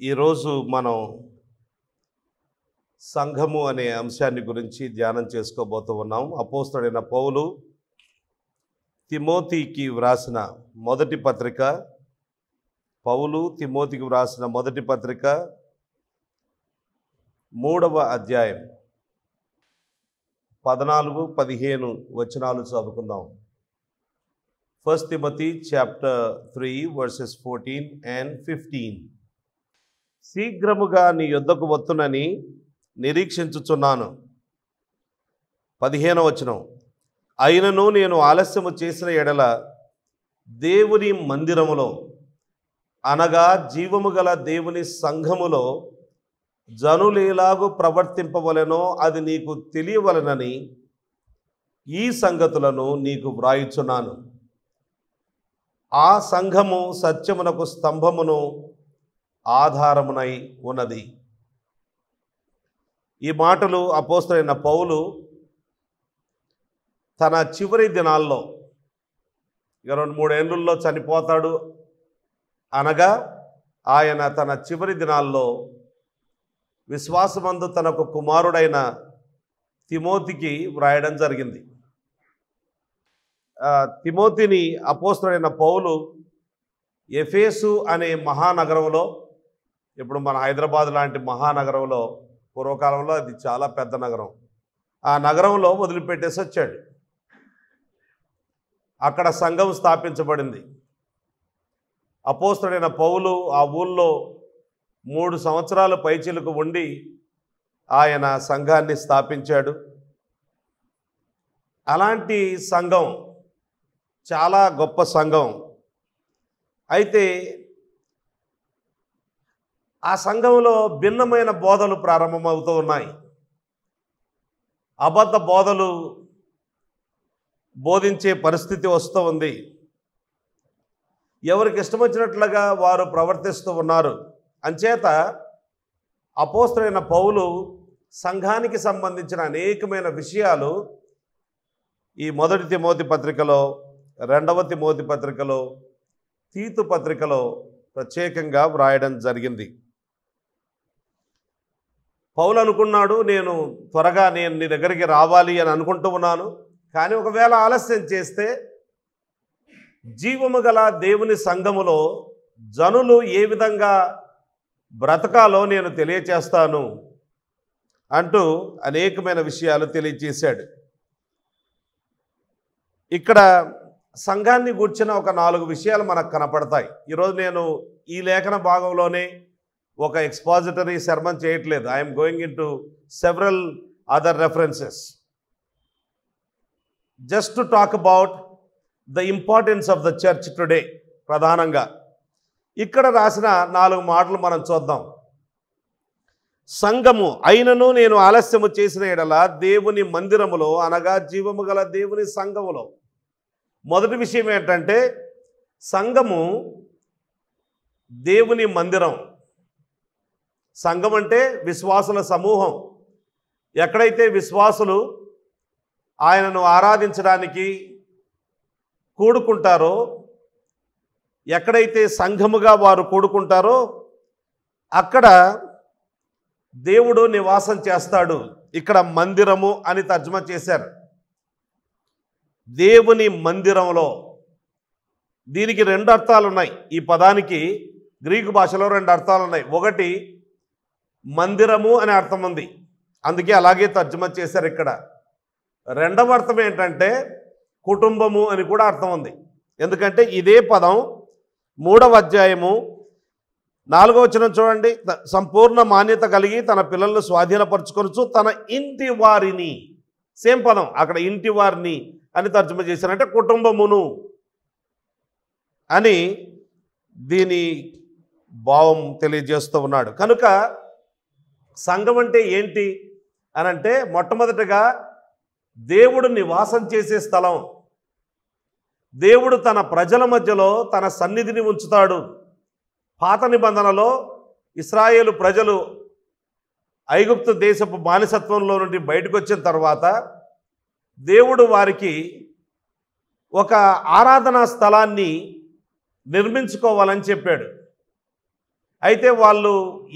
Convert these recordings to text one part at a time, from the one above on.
ఈరోజు మనం సంఘము అనే అంశాన్ని గురించి ధ్యానం చేసుకోబోతూ ఉన్నాం. అపోస్తలుడైన పౌలు తిమోతికి వ్రాసిన మొదటి పత్రిక, పౌలు తిమోతికి వ్రాసిన మొదటి పత్రిక 3వ అధ్యాయం 14-15 వచనాలు చదువుకుందాం. 1 Timothy chapter 3 verses 14 and 15. శీఘ్రముగా నీ యొద్దకు వత్తునని నిరీక్షించుచున్నాను. 15వ వచనం, అయినను నేను ఆలస్యము చేసిన ఎడల దేవుని మందిరములో అనగా జీవము గల దేవుని సంఘములో జనులేలాగు ప్రవర్తింపవలెనో అది నీకు తెలియవలెనని ఈ సంగతులను నీకు వ్రాయుచున్నాను. ఆ సంఘము సత్యమునకు స్తంభమును ఆధారమునై ఉన్నది. ఈ మాటలు అపోస్తలుడైన పౌలు తన చివరి దినాల్లో, ఇక 2-3 ఏళ్ళల్లో చనిపోతాడు అనగా ఆయన తన చివరి దినాల్లో విశ్వాసమందు తనకు కుమారుడైన తిమోతికి వ్రాయడం జరిగింది. తిమోతిని అపోస్తలుడైన పౌలు ఎఫెసు అనే మహానగరంలో, ఇప్పుడు మన హైదరాబాద్ లాంటి మహానగరంలో, పూర్వకాలంలో అది చాలా పెద్ద నగరం, ఆ నగరంలో వదిలిపెట్టేసి వచ్చాడు. అక్కడ సంఘం స్థాపించబడింది. అపోస్తలుడైన పౌలు ఆ ఊళ్ళో 3 సంవత్సరాలు పైచిలుకు ఉండి ఆయన సంఘాన్ని స్థాపించాడు. అలాంటి సంఘం చాలా గొప్ప సంఘం. అయితే ఆ సంఘంలో భిన్నమైన బోధలు ప్రారంభమవుతూ ఉన్నాయి. అబద్ధ బోధలు బోధించే పరిస్థితి వస్తూ ఉంది. ఎవరికి ఇష్టం వచ్చినట్లుగా వారు ప్రవర్తిస్తూ ఉన్నారు. అంచేత అపోస్తలుడైన పౌలు సంఘానికి సంబంధించిన అనేకమైన విషయాలు ఈ మొదటి తిమోతి పత్రికలో, 2వ తిమోతి పత్రికలో, తీతు పత్రికలో ప్రత్యేకంగా వ్రాయడం జరిగింది. పౌలు అనుకున్నాడు, నేను త్వరగా నీ దగ్గరికి రావాలి అని అనుకుంటూ ఉన్నాను, కానీ ఒకవేళ ఆలస్యం చేస్తే జీవము గల దేవుని సంఘములో జనులు ఏ విధంగా బ్రతకాలో నేను తెలియచేస్తాను అంటూ అనేకమైన విషయాలు తెలియచేశాడు. ఇక్కడ సంఘాన్ని గూర్చిన ఒక 4 విషయాలు మనకు కనపడతాయి. ఈరోజు నేను ఈ లేఖన భాగంలోనే ఒక ఎక్స్పాజిటరీ సెర్మన్ చేయట్లేదు. I'm going in to several other references just to talk about the importance of the church today. ప్రధానంగా ఇక్కడ రాసిన 4 మాటలు మనం చూద్దాం. సంఘము అయినను నేను ఆలస్యము చేసిన ఎడల దేవుని మందిరములో అనగా జీవము గల దేవుని సంఘములో. మొదటి విషయం ఏంటంటే సంఘము దేవుని మందిరం. సంఘం అంటే విశ్వాసుల సమూహం. ఎక్కడైతే విశ్వాసులు ఆయనను ఆరాధించడానికి కూడుకుంటారో, ఎక్కడైతే సంఘముగా వారు కూడుకుంటారో అక్కడ దేవుడు నివాసం చేస్తాడు. ఇక్కడ మందిరము అని తర్జుమా చేశారు. దేవుని మందిరంలో. దీనికి 2 అర్థాలు ఉన్నాయి. ఈ పదానికి గ్రీకు భాషలో 2 అర్థాలు ఉన్నాయి. ఒకటి మందిరము అనే అర్థం ఉంది, అందుకే అలాగే తర్జుమా చేశారు. ఇక్కడ 2వ అర్థం ఏంటంటే కుటుంబము అని కూడా అర్థం ఉంది. ఎందుకంటే ఇదే పదం 3వ అధ్యాయము 4వ వచనం చూడండి. సంపూర్ణ మాన్యత కలిగి తన పిల్లలను స్వాధీనపరచుకొనుచు తన ఇంటి వారిని, సేమ్ పదం అక్కడ ఇంటి వారిని అని తర్జుమా చేశారంటే కుటుంబమును అని దీని భావం తెలియజేస్తూ ఉన్నాడు. కనుక సంఘం అంటే ఏంటి అని అంటే మొట్టమొదటిగా దేవుడు నివాసం చేసే స్థలం. దేవుడు తన ప్రజల మధ్యలో తన సన్నిధిని ఉంచుతాడు. పాత నిబంధనలో ఇశ్రాయేలు ప్రజలు ఐగుప్తు దేశపు బానిసత్వంలో నుండి బయటకు వచ్చిన తర్వాత దేవుడు వారికి ఒక ఆరాధనా స్థలాన్ని నిర్మించుకోవాలని చెప్పాడు. అయితే వాళ్ళు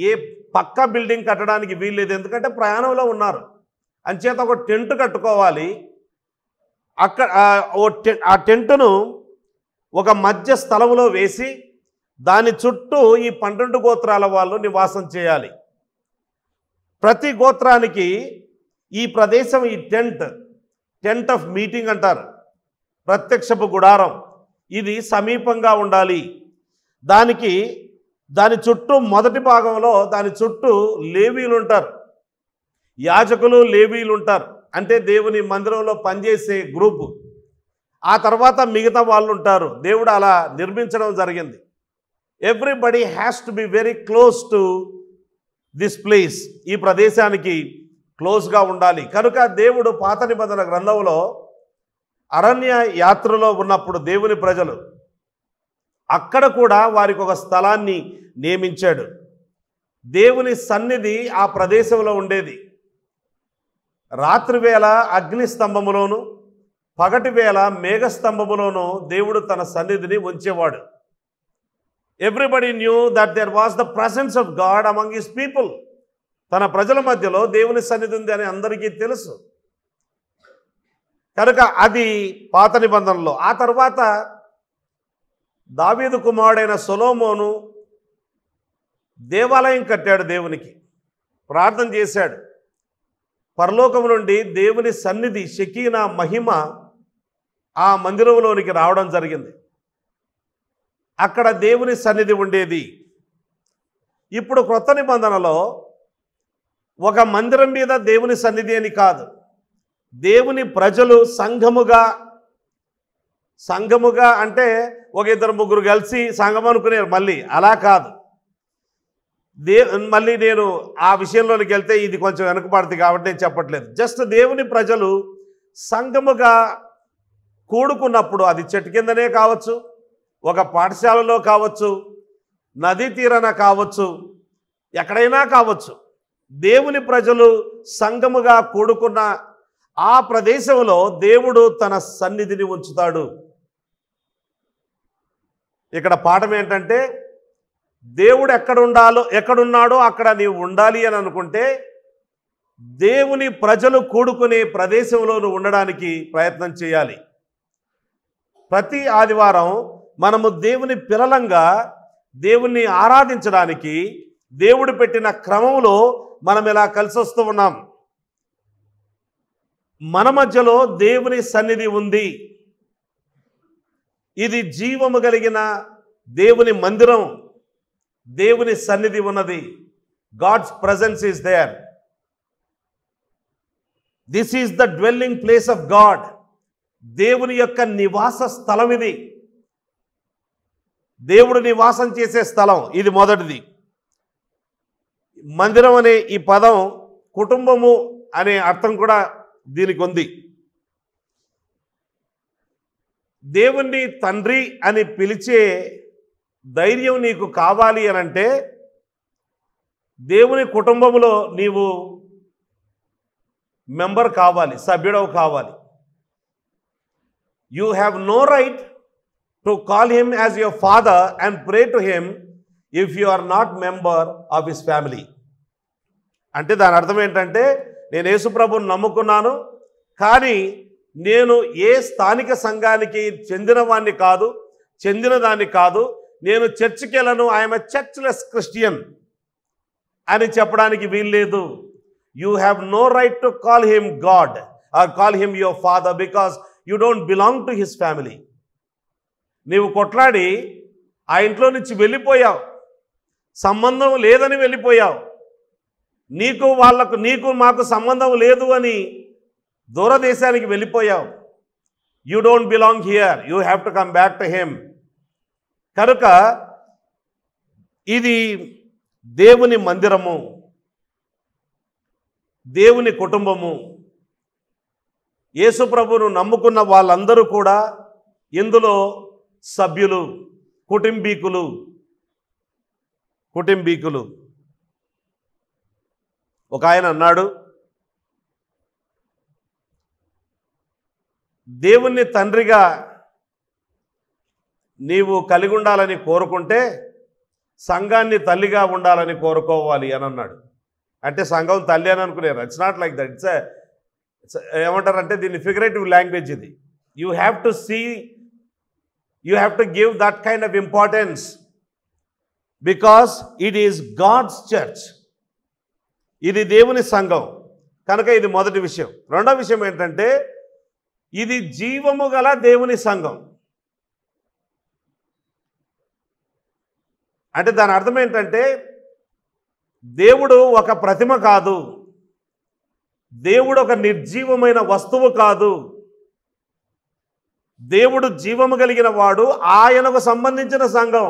ఏ పక్క బిల్డింగ్ కట్టడానికి వీల్లేదు, ఎందుకంటే ప్రయాణంలో ఉన్నారు. అంచేత ఒక టెంట్ కట్టుకోవాలి. అక్కడ ఆ టెంటును ఒక మధ్య స్థలంలో వేసి దాని చుట్టూ ఈ 12 గోత్రాల వాళ్ళు నివాసం చేయాలి. ప్రతి గోత్రానికి ఈ ప్రదేశం, ఈ టెంట్ ఆఫ్ మీటింగ్ అంటారు, ప్రత్యక్షపు గుడారం, ఇది సమీపంగా ఉండాలి. దాని చుట్టూ మొదటి భాగంలో దాని చుట్టూ లేవీలు ఉంటారు, యాజకులు లేవీలు ఉంటారు, అంటే దేవుని మందిరంలో పనిచేసే గ్రూపు. ఆ తర్వాత మిగతా వాళ్ళు ఉంటారు. దేవుడు అలా నిర్మించడం జరిగింది. Everybody has to be very close to this place, ఈ ప్రదేశానికి క్లోజ్గా ఉండాలి. కనుక దేవుడు పాత నిబంధన గ్రంథంలో అరణ్య యాత్రలో ఉన్నప్పుడు దేవుని ప్రజలు అక్కడ కూడా వారికి ఒక స్థలాన్ని నియమించాడు. దేవుని సన్నిధి ఆ ప్రదేశంలో ఉండేది. రాత్రివేళ అగ్ని స్తంభములోను, పగటి వేళ మేఘస్తంభములోను దేవుడు తన సన్నిధిని ఉంచేవాడు. Everybody knew that there was the presence of God among his people. తన ప్రజల మధ్యలో దేవుని సన్నిధి ఉంది అని అందరికీ తెలుసు. కనుక అది పాత నిబంధనలో. ఆ తర్వాత దావీదు కుమారుడైన సొలొమోను దేవాలయం కట్టాడు, దేవునికి ప్రార్థన చేశాడు. పరలోకం నుండి దేవుని సన్నిధి, షకీనా మహిమ ఆ మందిరంలోనికి రావడం జరిగింది. అక్కడ దేవుని సన్నిధి ఉండేది. ఇప్పుడు క్రొత్త నిబంధనలో ఒక మందిరం మీద దేవుని సన్నిధి అని కాదు, దేవుని ప్రజలు సంఘముగా అంటే ఒక 2-3 కలిసి సంఘం అనుకునేరు, మళ్ళీ అలా కాదు. మళ్ళీ నేను ఆ విషయంలోనికి వెళ్తే ఇది కొంచెం వెనుకబడుతుంది కాబట్టి నేను చెప్పట్లేదు. జస్ట్ దేవుని ప్రజలు సంఘముగా కూడుకున్నప్పుడు, అది చెట్టు కిందనే కావచ్చు, ఒక పాఠశాలలో కావచ్చు, నదీ తీరాన కావచ్చు, ఎక్కడైనా కావచ్చు, దేవుని ప్రజలు సంఘముగా కూడుకున్న ఆ ప్రదేశంలో దేవుడు తన సన్నిధిని ఉంచుతాడు. ఇక్కడ పాఠం ఏంటంటే, దేవుడు ఎక్కడున్నాడో అక్కడ నీవు ఉండాలి అని అనుకుంటే దేవుని ప్రజలు కూడుకునే ప్రదేశంలో నువ్వు ఉండడానికి ప్రయత్నం చేయాలి. ప్రతి ఆదివారం మనము దేవుని పిల్లలంగా దేవుణ్ణి ఆరాధించడానికి దేవుడు పెట్టిన క్రమంలో మనం ఇలా కలిసి వస్తూ ఉన్నాం. మన మధ్యలో దేవుని సన్నిధి ఉంది. ఇది జీవము కలిగిన దేవుని మందిరం, దేవుని సన్నిధి ఉన్నది. God's presence is there. This is the dwelling place of God. దేవుని యొక్క నివాస స్థలం ఇది, దేవుడు నివాసం చేసే స్థలం. ఇది మొదటిది. మందిరం అనే ఈ పదం కుటుంబము అనే అర్థం కూడా దీనికి ఉంది. దేవుణ్ణి తండ్రి అని పిలిచే ధైర్యం నీకు కావాలి అనంటే దేవుని కుటుంబంలో నీవు మెంబర్ కావాలి, సభ్యుడవు కావాలి. You have no right to call him as your father and pray to him if you are not member of his family. అంటే దాని అర్థం ఏంటంటే, నేను యేసుప్రభుని నమ్ముకున్నాను, కానీ నేను ఏ స్థానిక సంఘానికి చెందినవాణ్ణి కాదు, చెందినదాన్ని కాదు, నేను చర్చికి వెళ్ళను, ఐఎమ్ ఎ చర్చ్లెస్ క్రిస్టియన్ అని చెప్పడానికి వీల్లేదు. You have no right to call him God or call him your father because you don't belong to his family. నీవు కొట్లాడి ఆ ఇంట్లో నుంచి వెళ్ళిపోయావు, సంబంధం లేదని వెళ్ళిపోయావు, నీకు మాకు సంబంధం లేదు అని దూరదేశానికి వెళ్ళిపోయావు. You don't belong here, you have to come back to him. కనుక ఇది దేవుని మందిరము, దేవుని కుటుంబము. యేసు ప్రభువును నమ్ముకున్న వాళ్ళందరూ కూడా ఇందులో సభ్యులు, కుటుంబీకులు. ఒక ఆయన అన్నాడు, దేవుణ్ణి తండ్రిగా నీవు కలిగి ఉండాలని కోరుకుంటే సంఘాన్ని తల్లిగా ఉండాలని కోరుకోవాలి అని అన్నాడు. అంటే సంఘం తల్లి అని అనుకునేరు. It's not like that. ఏమంటారంటే దీన్ని ఫిగరేటివ్ లాంగ్వేజ్ ఇది. You have to see, you have to give that kind of importance because it is God's church. ఇది దేవుని సంఘం కనుక ఇది మొదటి విషయం. రెండో విషయం ఏంటంటే ఇది జీవము గల దేవుని సంఘం. అంటే దాని అర్థం ఏంటంటే దేవుడు ఒక ప్రతిమ కాదు, దేవుడు ఒక నిర్జీవమైన వస్తువు కాదు, దేవుడు జీవము కలిగిన వాడు, ఆయనకు సంబంధించిన సంఘం.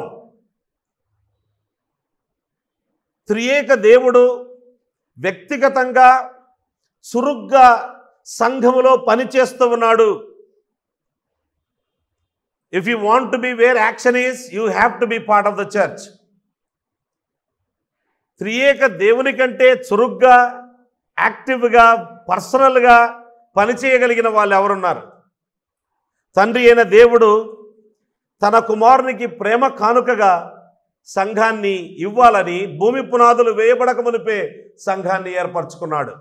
త్రియేక దేవుడు వ్యక్తిగతంగా చురుగ్గా సంఘములో పనిచేస్తూ ఉన్నాడు. If you want to be where action is, you have to be part of the church. త్రియేక దేవుని కంటే చురుగ్గా, యాక్టివ్గా, పర్సనల్గా పనిచేయగలిగిన వాళ్ళు ఎవరున్నారు? తండ్రి అయిన దేవుడు తన కుమారునికి ప్రేమ కానుకగా సంఘాన్ని ఇవ్వాలని భూమి పునాదులు వేయబడక మునిపే సంఘాన్ని ఏర్పరచుకున్నాడు.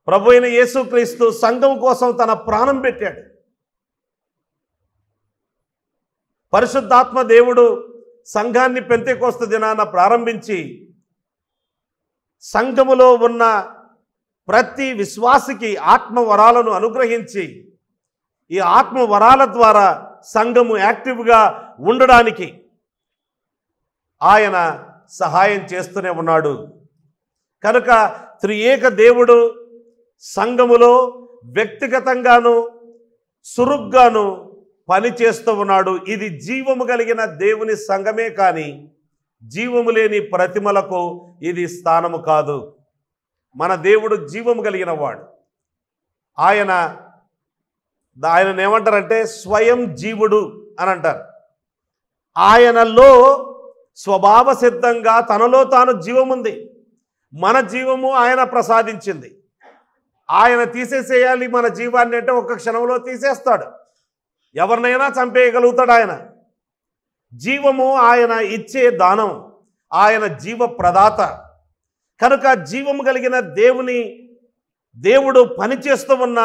ప్రభు అయిన యేసుక్రీస్తు సంఘం కోసం తన ప్రాణం పెట్టాడు. పరిశుద్ధాత్మ దేవుడు సంఘాన్ని పెంతెకోస్తు దినాన ప్రారంభించి సంఘములో ఉన్న ప్రతి విశ్వాసికి ఆత్మవరాలను అనుగ్రహించి ఈ ఆత్మవరాల ద్వారా సంఘము యాక్టివ్గా ఉండడానికి ఆయన సహాయం చేస్తూనే ఉన్నాడు. కనుక త్రియేక దేవుడు సంఘములో వ్యక్తిగతంగాను సురుగ్గాను పనిచేస్తూ ఉన్నాడు. ఇది జీవము కలిగిన దేవుని సంఘమే కానీ జీవము లేని ప్రతిమలకు ఇది స్థానము కాదు. మన దేవుడు జీవము కలిగిన వాడు. ఆయనను ఏమంటారంటే స్వయం జీవుడు అని అంటారు. ఆయనలో స్వభావ సిద్ధంగా తనలో తాను జీవముంది. మన జీవము ఆయన ప్రసాదించింది. ఆయన తీసేసేయాలి మన జీవాన్ని అంటే ఒక్క క్షణంలో తీసేస్తాడు. ఎవరినైనా చంపేయగలుగుతాడు. ఆయన జీవము ఆయన ఇచ్చే దానం, ఆయన జీవ ప్రదాత. కనుక జీవము కలిగిన దేవుడు పనిచేస్తూ ఉన్న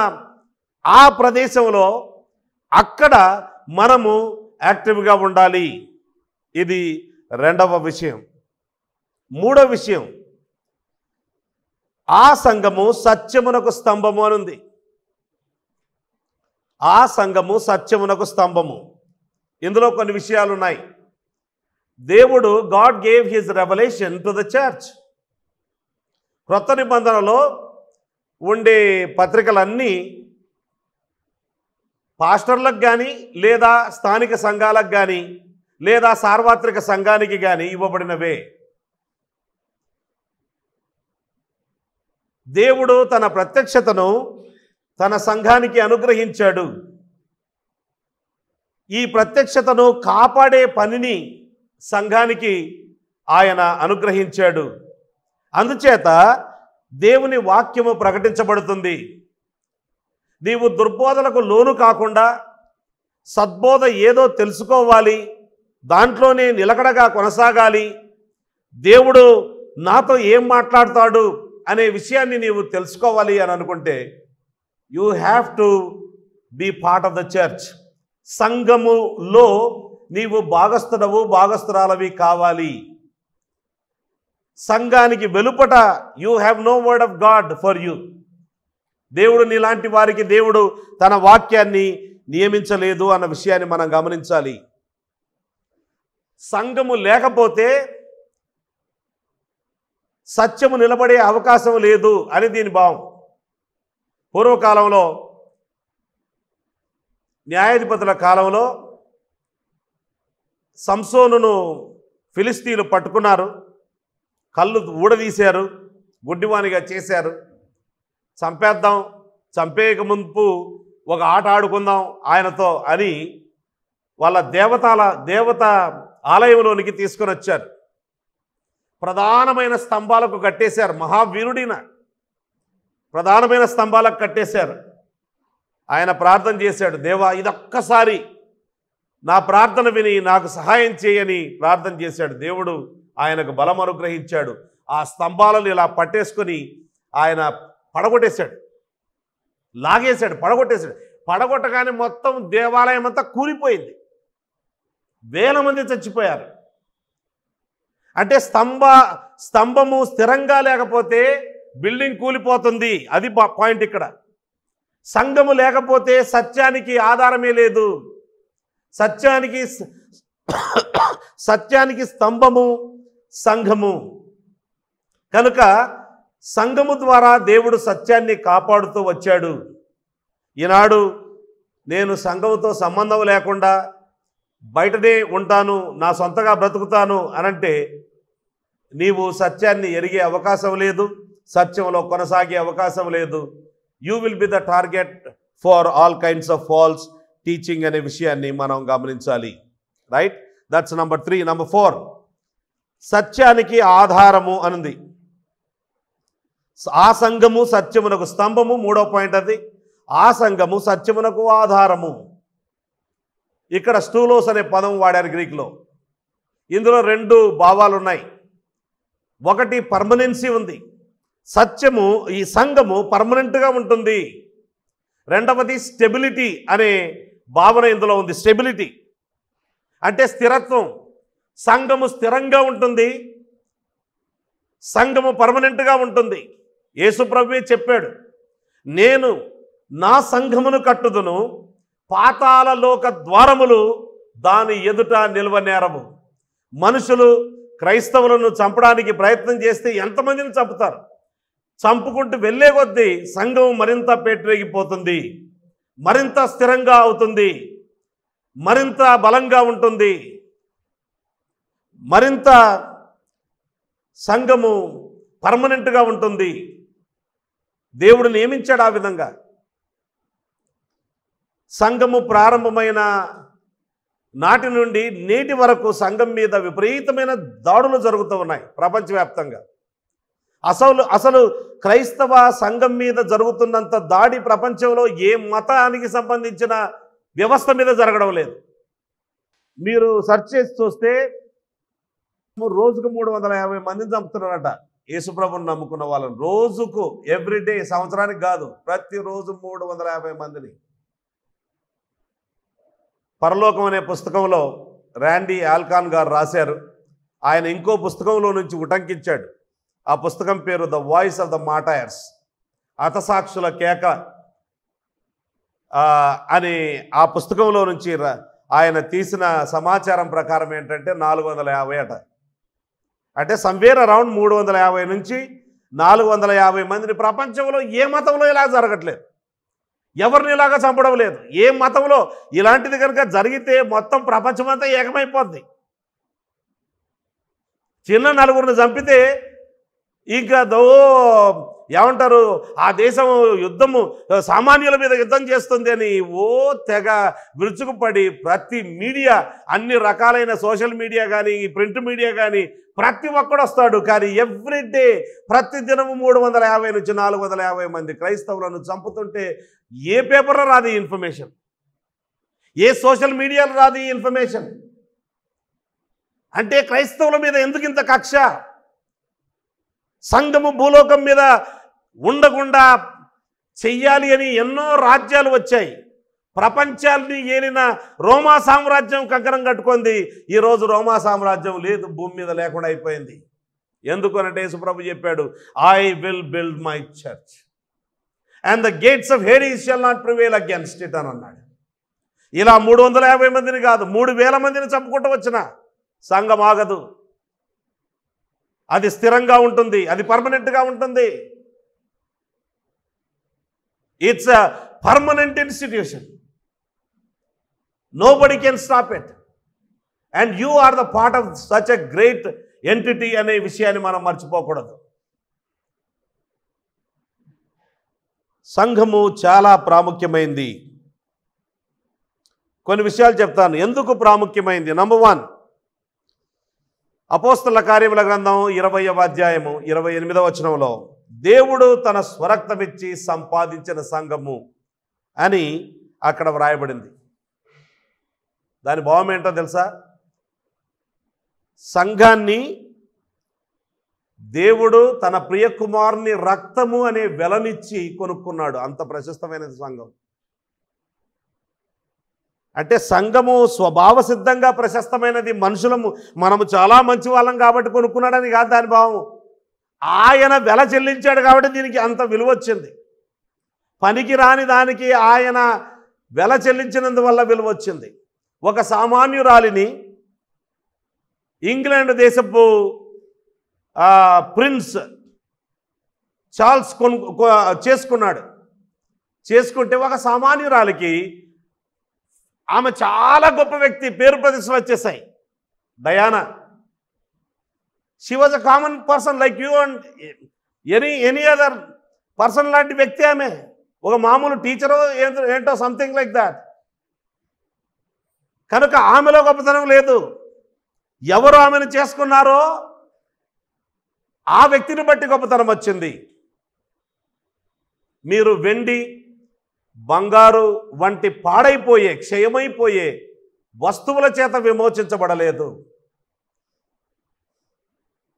ఆ ప్రదేశంలో అక్కడ మనము యాక్టివ్గా ఉండాలి. ఇది రెండవ విషయం. మూడో విషయం, ఆ సంఘము సత్యమునకు స్తంభము అని ఉంది. ఆ సంఘము సత్యమునకు స్తంభము. ఇందులో కొన్ని విషయాలు ఉన్నాయి. దేవుడు God gave his revolution to the church. క్రొత్త నిబంధనలో ఉండే పత్రికలన్నీ పాస్టర్లకు కానీ లేదా స్థానిక సంఘాలకు కానీ లేదా సార్వత్రిక సంఘానికి కానీ ఇవ్వబడినవే. దేవుడు తన ప్రత్యక్షతను తన సంఘానికి అనుగ్రహించాడు. ఈ ప్రత్యక్షతను కాపాడే పనిని సంఘానికి ఆయన అనుగ్రహించాడు. అందుచేత దేవుని వాక్యము ప్రకటించబడుతుంది. నీవు దుర్బోధలకు లోను కాకుండా సద్బోధ ఏదో తెలుసుకోవాలి, దాంట్లోనే నిలకడగా కొనసాగాలి, దేవుడు నాతో ఏం మాట్లాడతాడు అనే విషయాన్ని నీవు తెలుసుకోవాలి అని అనుకుంటే you have to be part of the church. సంఘములో నీవు భాగస్థుడవు, భాగస్థురాలవి కావాలి. సంఘానికి వెలుపట you have no word of God for you. దేవుడు నీలాంటి వారికి దేవుడు తన వాక్యాన్ని నియమించలేదు అన్న విషయాన్ని మనం గమనించాలి. సంఘము లేకపోతే సత్యము నిలబడే అవకాశం లేదు అని దీని భావం. పూర్వకాలంలో న్యాయాధిపతుల కాలంలో సంసోనును ఫిలిస్తీన్లు పట్టుకున్నారు, కళ్ళు ఊడదీశారు, గుడ్డివానిగా చేశారు. చంపేద్దాం, చంపేయక ముందు ఒక ఆట ఆడుకుందాం ఆయనతో అని వాళ్ళ దేవత ఆలయంలోనికి తీసుకొని వచ్చారు. ప్రధానమైన స్తంభాలకు కట్టేశారు. మహావీరుడిన ప్రధానమైన స్తంభాలకు కట్టేశారు. ఆయన ప్రార్థన చేశాడు, దేవా ఇదొక్కసారి నా ప్రార్థన విని నాకు సహాయం చేయని ప్రార్థన చేశాడు. దేవుడు ఆయనకు బలం అనుగ్రహించాడు. ఆ స్తంభాలను ఇలా పట్టేసుకొని ఆయన పడగొట్టేశాడు, లాగేశాడు, పడగొట్టేశాడు. పడగొట్టగానే మొత్తం దేవాలయం అంతా కూలిపోయింది. వేల మంది చచ్చిపోయారు. అంటే స్తంభము స్థిరంగా లేకపోతే బిల్డింగ్ కూలిపోతుంది. అది పాయింట్ ఇక్కడ. సంఘము లేకపోతే సత్యానికి ఆధారమే లేదు. సత్యానికి స్తంభము సంఘము. కనుక సంఘము ద్వారా దేవుడు సత్యాన్ని కాపాడుతూ వచ్చాడు. ఈనాడు నేను సంఘముతో సంబంధం లేకుండా బయటనే ఉంటాను, నా సొంతగా బ్రతుకుతాను అనంటే నీవు సత్యాన్ని ఎరిగే అవకాశం లేదు, సత్యంలో కొనసాగే అవకాశం లేదు. You will be the target for all kinds of false teaching అనే విషయాన్ని మనం గమనించాలి. Right, that's number 3. నంబర్ 4, సత్యానికి ఆధారము అనుంది. ఆ సంఘము సత్యమునకు స్తంభము. 3వ పాయింట్ అది. ఆ సంఘము సత్యమునకు ఆధారము. ఇక్కడ స్టూలోస్ అనే పదం వాడారు గ్రీక్లో. ఇందులో 2 భావాలు ఉన్నాయి. ఒకటి పర్మనెన్సీ ఉంది. సత్యము, ఈ సంఘము పర్మనెంట్గా ఉంటుంది. రెండవది స్టెబిలిటీ అనే భావన ఇందులో ఉంది. స్టెబిలిటీ అంటే స్థిరత్వం. సంఘము స్థిరంగా ఉంటుంది, సంఘము పర్మనెంట్గా ఉంటుంది. యేసు ప్రభువే చెప్పాడు, నేను నా సంఘమును కట్టుదును, పాతాళ లోక ద్వారములు దాని ఎదుట నిల్వనేరము. మనుషులు క్రైస్తవులను చంపడానికి ప్రయత్నం చేస్తే ఎంతమందిని చంపుతారు? చంపుకుంటూ వెళ్ళే కొద్దీ సంఘం మరింత పేటరేగిపోతుంది, మరింత స్థిరంగా అవుతుంది, మరింత బలంగా ఉంటుంది, మరింత సంఘము పర్మనెంట్గా ఉంటుంది. దేవుడు నియమించాడు ఆ విధంగా. సంఘము ప్రారంభమైన నాటి నుండి నేటి వరకు సంఘం మీద విపరీతమైన దాడులు జరుగుతూ ఉన్నాయి ప్రపంచవ్యాప్తంగా. అసలు క్రైస్తవ సంఘం మీద జరుగుతున్నంత దాడి ప్రపంచంలో ఏ మతానికి సంబంధించిన వ్యవస్థ మీద జరగడం లేదు. మీరు సెర్చ్ చేసి చూస్తే రోజుకు 350 మందిని చంపుతున్నారట యేసుప్రభుని నమ్ముకున్న వాళ్ళని. రోజుకు, ఎవ్రీడే, సంవత్సరానికి కాదు, ప్రతిరోజు 350 మందిని. పరలోకం అనే పుస్తకంలో ర్యాండీ ఆల్కాన్ గారు రాశారు. ఆయన ఇంకో పుస్తకంలో నుంచి ఉటంకించాడు. ఆ పుస్తకం పేరు the voice of the martyrs, హతసాక్షుల కేక అని. ఆ పుస్తకంలో నుంచి ఆయన తీసిన సమాచారం ప్రకారం ఏంటంటే 450 అట. అంటే సమ్వేర్ అరౌండ్ 350 నుంచి 450 మందిని. ప్రపంచంలో ఏ మతంలో ఇలా జరగట్లేదు, ఎవరిని ఇలాగా చంపడం లేదు. ఏ మతంలో ఇలాంటిది కనుక జరిగితే మొత్తం ప్రపంచమంతా ఏకమైపోద్ది. చిన్న 4గురిని చంపితే ఇంకా ఏమంటారు, ఆ దేశం యుద్ధము సామాన్యుల మీద యుద్ధం చేస్తుంది అని తెగ విరుచుకుపడి ప్రతి మీడియా, అన్ని రకాలైన సోషల్ మీడియా కానీ ప్రింట్ మీడియా కానీ ప్రతి ఒక్కడు వస్తాడు. కానీ ఎవ్రీడే ప్రతి దినము 350 నుంచి 450 మంది క్రైస్తవులను చంపుతుంటే ఏ పేపర్లో రాదు ఈ ఇన్ఫర్మేషన్, ఏ సోషల్ మీడియాలో రాదు ఈ ఇన్ఫర్మేషన్. అంటే క్రైస్తవుల మీద ఎందుకు ఇంత కక్ష? సంఘము భూలోకం మీద ఉండకుండా చెయ్యాలి అని ఎన్నో రాజ్యాలు వచ్చాయి. ప్రపంచాన్ని ఏలిన రోమా సామ్రాజ్యం కంకణం కట్టుకుంది. ఈరోజు రోమా సామ్రాజ్యం లేదు, భూమి మీద లేకుండా అయిపోయింది. ఎందుకు అంటే యేసుప్రభు చెప్పాడు, I will build my church and the gates of Hades shall not prevail against it అని అన్నాడు. ఇలా 350 మందిని కాదు, 3000 మందిని చంపుకుంటూ వచ్చిన సంఘం ఆగదు. అది స్థిరంగా ఉంటుంది, అది పర్మనెంట్గా ఉంటుంది. It's a permanent institution. Nobody can stop it and you are the part of such a great entity అనే విషయాన్ని మనం మర్చిపోకూడదు. సంఘము చాలా ప్రాముఖ్యమైంది. కొన్ని విషయాలు చెప్తాను ఎందుకు ప్రాముఖ్యమైంది. నంబర్ 1, అపోస్తల కార్యముల గ్రంథం 20వ అధ్యాయము 28వ వచనంలో దేవుడు తన స్వరక్తమిచ్చి సంపాదించిన సంఘము అని అక్కడ వ్రాయబడింది. దాని భావం ఏంటో తెలుసా? సంఘాన్ని దేవుడు తన ప్రియ కుమారుని రక్తము అనే వెలనిచ్చి కొనుక్కున్నాడు. అంత ప్రశస్తమైనది సంఘం. అంటే సంఘము స్వభావ సిద్ధంగా ప్రశస్తమైనది. మనుషులము మనము చాలా మంచి వాళ్ళం కాబట్టి కొనుక్కున్నాడని కాదు దాని భావం. ఆయన వెల చెల్లించాడు కాబట్టి దీనికి అంత విలువ వచ్చింది. పనికి రాని దానికి ఆయన వెల చెల్లించినందువల్ల విలువ వచ్చింది. ఒక సామాన్యురాలిని ఇంగ్లాండ్ దేశపు ప్రిన్స్ చార్ల్స్ చేసుకున్నాడు. చేసుకుంటే ఒక సామాన్యురాలికి ఆమె చాలా గొప్ప వ్యక్తి, పేరు ప్రతిష్టలు వచ్చేసాయి. Diana. She was a common person like you and any other person లాంటి వ్యక్తి ఆమె. ఒక మామూలు టీచరు ఏంటో సంథింగ్ లైక్ దాట్. కనుక ఆమెలో గొప్పతనం లేదు. ఎవరు ఆమెను చేసుకున్నారో ఆ వ్యక్తిని బట్టి గొప్పతనం వచ్చింది. మీరు వెండి బంగారు వంటి పాడైపోయే క్షయమైపోయే వస్తువుల చేత విమోచించబడలేదు.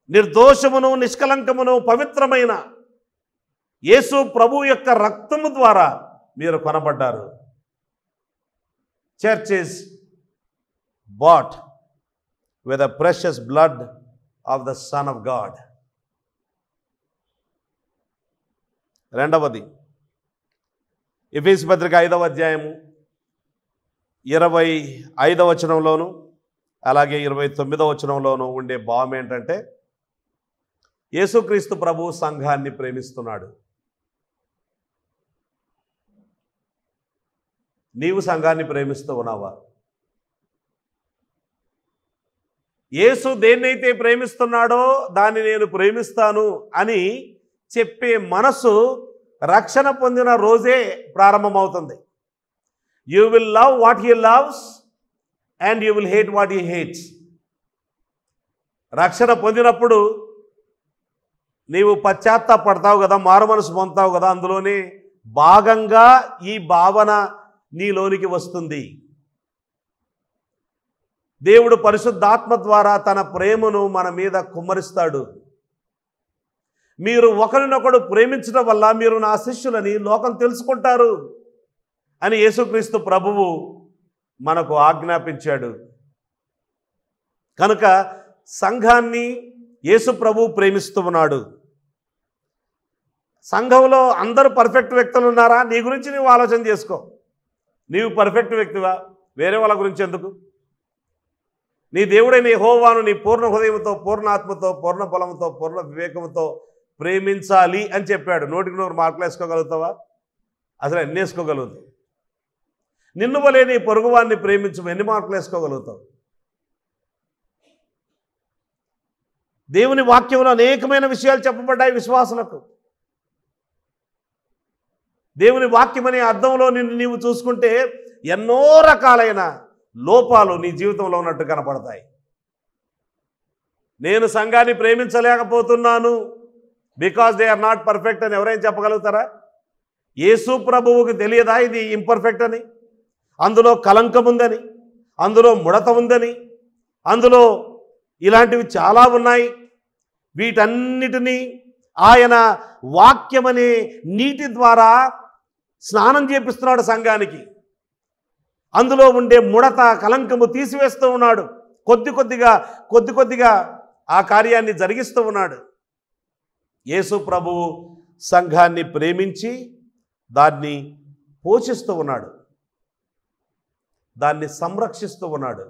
నిర్దోషమును నిష్కలంకమును పవిత్రమైన యేసు ప్రభు యొక్క రక్తము ద్వారా మీరు కొనబడ్డారు. Church is bought with the precious blood of the son of God. రెండవది, ఎఫెసీ పత్రిక 5వ అధ్యాయము 25వ వచనంలోను అలాగే 29వ వచనంలోను ఉండే భావం ఏంటంటే, యేసుక్రీస్తు ప్రభు సంఘాన్ని ప్రేమిస్తున్నాడు. నీవు సంఘాన్ని ప్రేమిస్తూ ఉన్నావా? యేసు దేన్నైతే ప్రేమిస్తున్నాడో దాన్ని నేను ప్రేమిస్తాను అని చెప్పే మనసు రక్షణ పొందిన రోజే ప్రారంభమవుతుంది. You will love what he loves and you will hate what he hates. రక్షణ పొందినప్పుడు నీవు పశ్చాత్తాపడతావు కదా, మారు మనసు పొందుతావు కదా, అందులోనే భాగంగా ఈ భావన నీలోనికి వస్తుంది. దేవుడు పరిశుద్ధాత్మ ద్వారా తన ప్రేమను మన మీద కుమ్మరిస్తాడు. మీరు ఒకరినొకడు ప్రేమించడం వల్ల మీరు నా శిష్యులని లోకం తెలుసుకుంటారు అని యేసుక్రీస్తు ప్రభువు మనకు ఆజ్ఞాపించాడు. కనుక సంఘాన్ని యేసు ప్రభువు ప్రేమిస్తూ ఉన్నాడు. సంఘంలో అందరూ పర్ఫెక్ట్ వ్యక్తులు ఉన్నారా? నీ గురించి నీవు ఆలోచన చేసుకో. నీవు పర్ఫెక్ట్ వ్యక్తివా? వేరే వాళ్ళ గురించి ఎందుకు? నీ దేవుడైన యెహోవాను నీ పూర్ణ హృదయంతో, పూర్ణ ఆత్మతో, పూర్ణ బలంతో, పూర్ణ వివేకంతో ప్రేమించాలి అని చెప్పాడు. 100కి 100 మార్కులు వేసుకోగలుగుతావా? అసలు ఎన్ని వేసుకోగలుగుతావు? నిన్ను వలే నీ పొరుగువాన్ని ప్రేమించు, ఎన్ని మార్కులు వేసుకోగలుగుతావు? దేవుని వాక్యంలో అనేకమైన విషయాలు చెప్పబడ్డాయి విశ్వాసులకు. దేవుని వాక్యమనే అర్థంలో నిన్ను నీవు చూసుకుంటే ఎన్నో రకాలైన లోపాలు నీ జీవితంలో ఉన్నట్టు కనపడతాయి. నేను సంఘాన్ని ప్రేమించలేకపోతున్నాను because they are not perfect అని ఎవరైనా చెప్పగలుగుతారా? యేసు ప్రభువుకి తెలియదా ఇది ఇంపర్ఫెక్ట్ అని, అందులో కలంకం ఉందని, అందులో ముడత ఉందని, అందులో ఇలాంటివి చాలా ఉన్నాయి. వీటన్నిటినీ ఆయన వాక్యమనే నీటి ద్వారా స్నానం చేపిస్తున్నాడు సంఘానికి. అందులో ఉండే ముడత కలంకము తీసివేస్తూ ఉన్నాడు. కొద్ది కొద్దిగా ఆ కార్యాన్ని జరిగిస్తూ ఉన్నాడు. యేసు ప్రభువు సంఘాన్ని ప్రేమించి దాన్ని పోషిస్తూ ఉన్నాడు, దాన్ని సంరక్షిస్తూ ఉన్నాడు.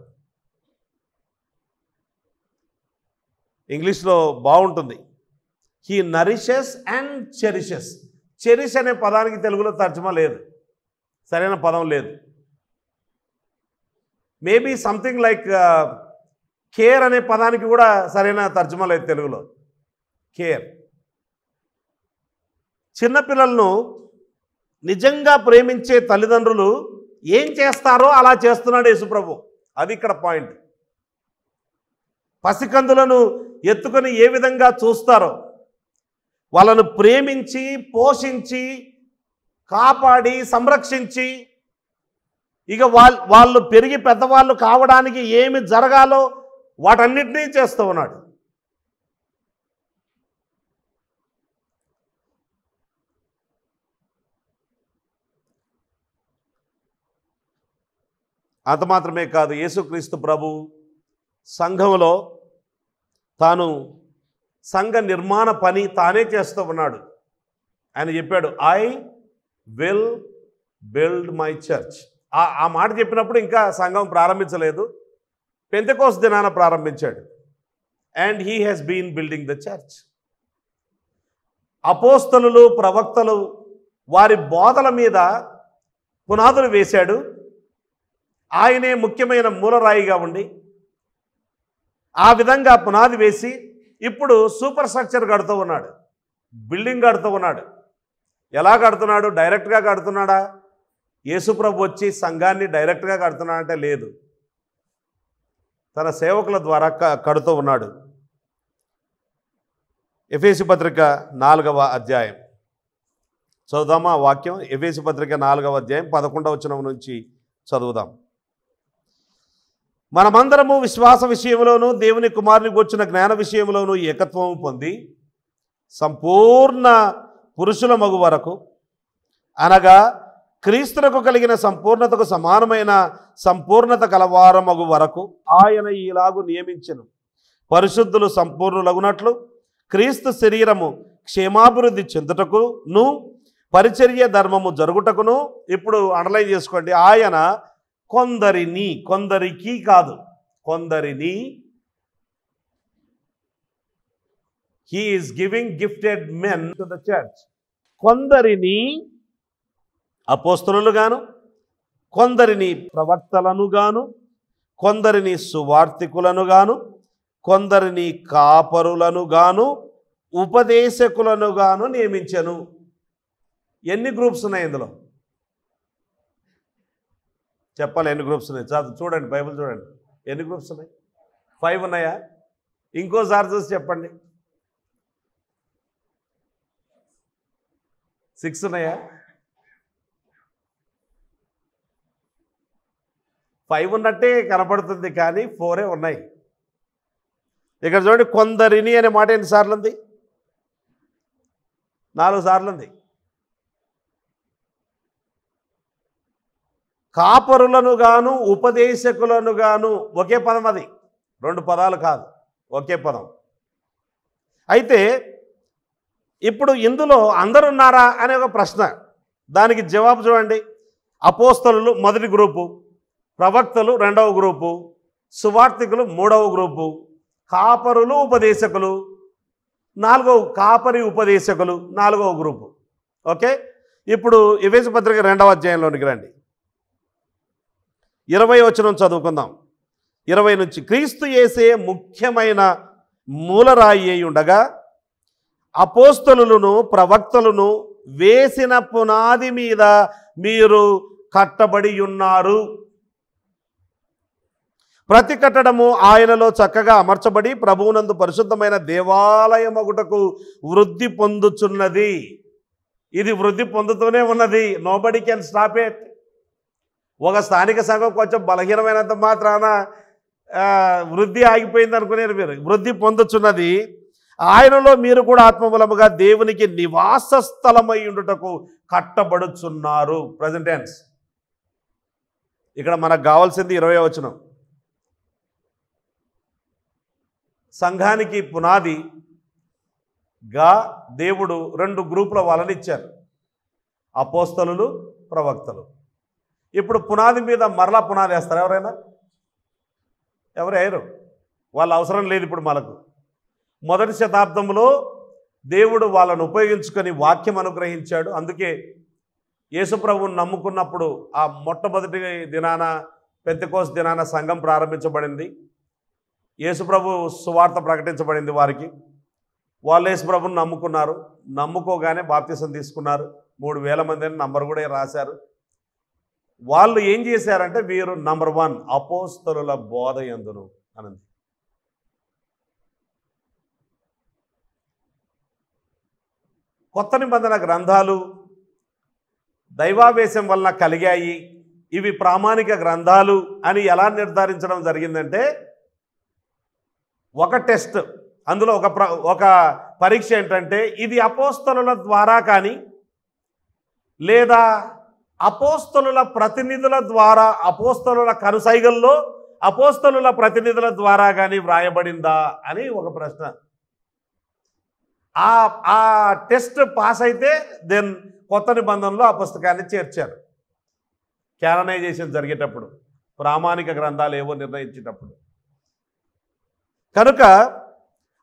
ఇంగ్లీష్లో బాగుంటుంది, హీ నరిషెస్ అండ్ చెరిషెస్. చెరిష్ అనే పదానికి తెలుగులో తర్జుమా లేదు, సరైన పదం లేదు. మేబీ సంథింగ్ లైక్ కేర్ అనే పదానికి కూడా సరైన తర్జుమా లేదు తెలుగులో. కేర్. చిన్నపిల్లలను నిజంగా ప్రేమించే తల్లిదండ్రులు ఏం చేస్తారో అలా చేస్తున్నాడు యేసుప్రభు. అది ఇక్కడ పాయింట్. పసికందులను ఎత్తుకొని ఏ విధంగా చూస్తారో, వాళ్ళను ప్రేమించి పోషించి కాపాడి సంరక్షించి ఇక వాళ్ళు పెరిగి పెద్దవాళ్ళు కావడానికి ఏమి జరగాలో వాటన్నిటినీ చేస్తూ ఉన్నాడు. అంత మాత్రమే కాదు, యేసుక్రీస్తు ప్రభు సంఘంలో తాను సంఘ నిర్మాణ పని తానే చేస్తూ ఉన్నాడు. ఆయన చెప్పాడు, I will build my church. ఆ మాట చెప్పినప్పుడు ఇంకా సంఘం ప్రారంభించలేదు, పెంతెకోస్తు దినాన ప్రారంభించాడు. And he has been building the church. అపోస్తలులు, ప్రవక్తలు వారి బోధల మీద పునాదులు వేశాడు. ఆయనే ముఖ్యమైన మూలరాయిగా ఉండి ఆ విధంగా పునాది వేసి ఇప్పుడు సూపర్ స్ట్రక్చర్ కడుతూ ఉన్నాడు, బిల్డింగ్ కడుతూ ఉన్నాడు. ఎలా కడుతున్నాడు? డైరెక్ట్గా కడుతున్నాడా? యేసుప్రభు వచ్చి సంఘాన్ని డైరెక్ట్గా కడుతున్నాడంటే లేదు, తన సేవకుల ద్వారా కడుతూ ఉన్నాడు. ఎఫెసీ పత్రిక 4వ అధ్యాయం చదువుదామా వాక్యం? ఎఫెసీ పత్రిక 4వ అధ్యాయం 11వ వచనం నుంచి చదువుదాం. మనమందరము విశ్వాస విషయంలోనూ దేవుని కుమారుని గూర్చిన జ్ఞాన విషయంలోనూ ఏకత్వము పొంది సంపూర్ణ పురుషుల మగు వరకు, అనగా క్రీస్తునకు కలిగిన సంపూర్ణతకు సమానమైన సంపూర్ణత కలవారమగు వరకు ఆయన ఈలాగు నియమించెను. పరిశుద్ధులు సంపూర్ణులగునట్లు క్రీస్తు శరీరము క్షేమాభివృద్ధి చెందుటకును పరిచర్య ధర్మము జరుగుటకును. ఇప్పుడు అండర్లైన్ చేసుకోండి, ఆయన కొందరిని, కొందరికి కాదు, కొందరిని, he is giving gifted men to the church. కొందరిని అపోస్తలులు గాను, కొందరిని ప్రవక్తలను గాను, కొందరిని సువార్తికులను గాను, కొందరిని కాపరులను గాను, ఉపదేశకులను గాను నియమించెను. ఎన్ని గ్రూప్స్ ఉన్నాయి ఇందులో? చెప్పాలి, ఎన్ని గ్రూప్స్ ఉన్నాయి? చూడండి, బైబిల్ చూడండి, ఎన్ని గ్రూప్స్ ఉన్నాయి? 5 ఉన్నాయా? ఇంకోసారి చూసి చెప్పండి. 6 ఉన్నాయా? 5 ఉన్నట్టే కనపడుతుంది, కానీ 4 ఉన్నాయి. ఇక్కడ చూడండి, కొందరిని అనే మాట ఎన్నిసార్లు ఉంది? 4 సార్లు ఉంది. కాపరులను గాను, ఉపదేశకులను గాను, ఒకే పదం అది, 2 పదాలు కాదు, ఒకే పదం. అయితే ఇప్పుడు ఇందులో అందరున్నారా అనే ఒక ప్రశ్న, దానికి జవాబు చూడండి. అపోస్తలులు మొదటి గ్రూపు, ప్రవక్తలు 2వ గ్రూపు, సువార్తికులు 3వ గ్రూపు, కాపరులు ఉపదేశకులు 4వ, కాపరి ఉపదేశకులు 4వ గ్రూపు. ఓకే, ఇప్పుడు ఎఫెసీ పత్రిక 2వ అధ్యాయంలోనికి రండి. 20వ వచనం చదువుకుందాం. 20 నుంచి, క్రీస్తు యేసే ముఖ్యమైన మూలరాయి అయి ఉండగా అపోస్తలులను ప్రవక్తలను వేసిన పునాది మీద మీరు కట్టబడి ఉన్నారు. ప్రతి కట్టడము ఆయనలో చక్కగా అమర్చబడి ప్రభువునందు పరిశుద్ధమైన దేవాలయమగుటకు వృద్ధి పొందుచున్నది. ఇది వృద్ధి పొందుతూనే ఉన్నది. Nobody can stop it. ఒక స్థానిక సంఘం కొంచెం బలహీనమైనంత మాత్రాన వృద్ధి ఆగిపోయింది అనుకునేది మీరు. వృద్ధి పొందుచున్నది. ఆయనలో మీరు కూడా ఆత్మమూలముగా దేవునికి నివాస స్థలమై ఉండుటకు కట్టబడుచున్నారు. Present tense. ఇక్కడ మనకు కావాల్సింది 20వ వచనం. సంఘానికి పునాదిగా దేవుడు 2 గ్రూపుల వాళ్ళని ఇచ్చారు, అపోస్తలులు, ప్రవక్తలు. ఇప్పుడు పునాది మీద మరలా పునాది వేస్తారు ఎవరైనా? ఎవరు వేయరు, వాళ్ళ అవసరం లేదు ఇప్పుడు మనకు. మొదటి శతాబ్దంలో దేవుడు వాళ్ళను ఉపయోగించుకొని వాక్యం అనుగ్రహించాడు. అందుకే యేసుప్రభువుని నమ్ముకున్నప్పుడు ఆ మొట్టమొదటి దినాన, పెంతెకోస్తు దినాన సంఘం ప్రారంభించబడింది. యేసుప్రభు సువార్త ప్రకటించబడింది వారికి. వాళ్ళు యేసుప్రభుని నమ్ముకున్నారు. నమ్ముకోగానే బాప్తిసం తీసుకున్నారు. 3000 మంది అని నంబర్ కూడా రాశారు. వాళ్ళు ఏం చేశారంటే, వీరు నంబర్ 1 అపోస్తలుల బోధ యందును అనంది. కొత్త నిబంధన గ్రంథాలు దైవావేశం వలన కలిగాయి ఇవి ప్రామాణిక గ్రంథాలు అని ఎలా నిర్ధారించడం జరిగిందంటే, ఒక టెస్ట్, అందులో ఒక పరీక్ష ఏంటంటే, ఇది అపోస్తలుల ద్వారా కానీ లేదా అపోస్తలుల ప్రతినిధుల ద్వారా, అపోస్తలుల కనుసైగల్లో అపోస్తలుల ప్రతినిధుల ద్వారా కానీ వ్రాయబడిందా అని ఒక ప్రశ్న. ఆ టెస్ట్ పాస్ అయితే దెన్ కొత్త నిబంధనలో ఆ పుస్తకాన్ని చేర్చారు. క్యాననైజేషన్ జరిగేటప్పుడు, ప్రామాణిక గ్రంథాలు ఏవో నిర్ణయించేటప్పుడు. కనుక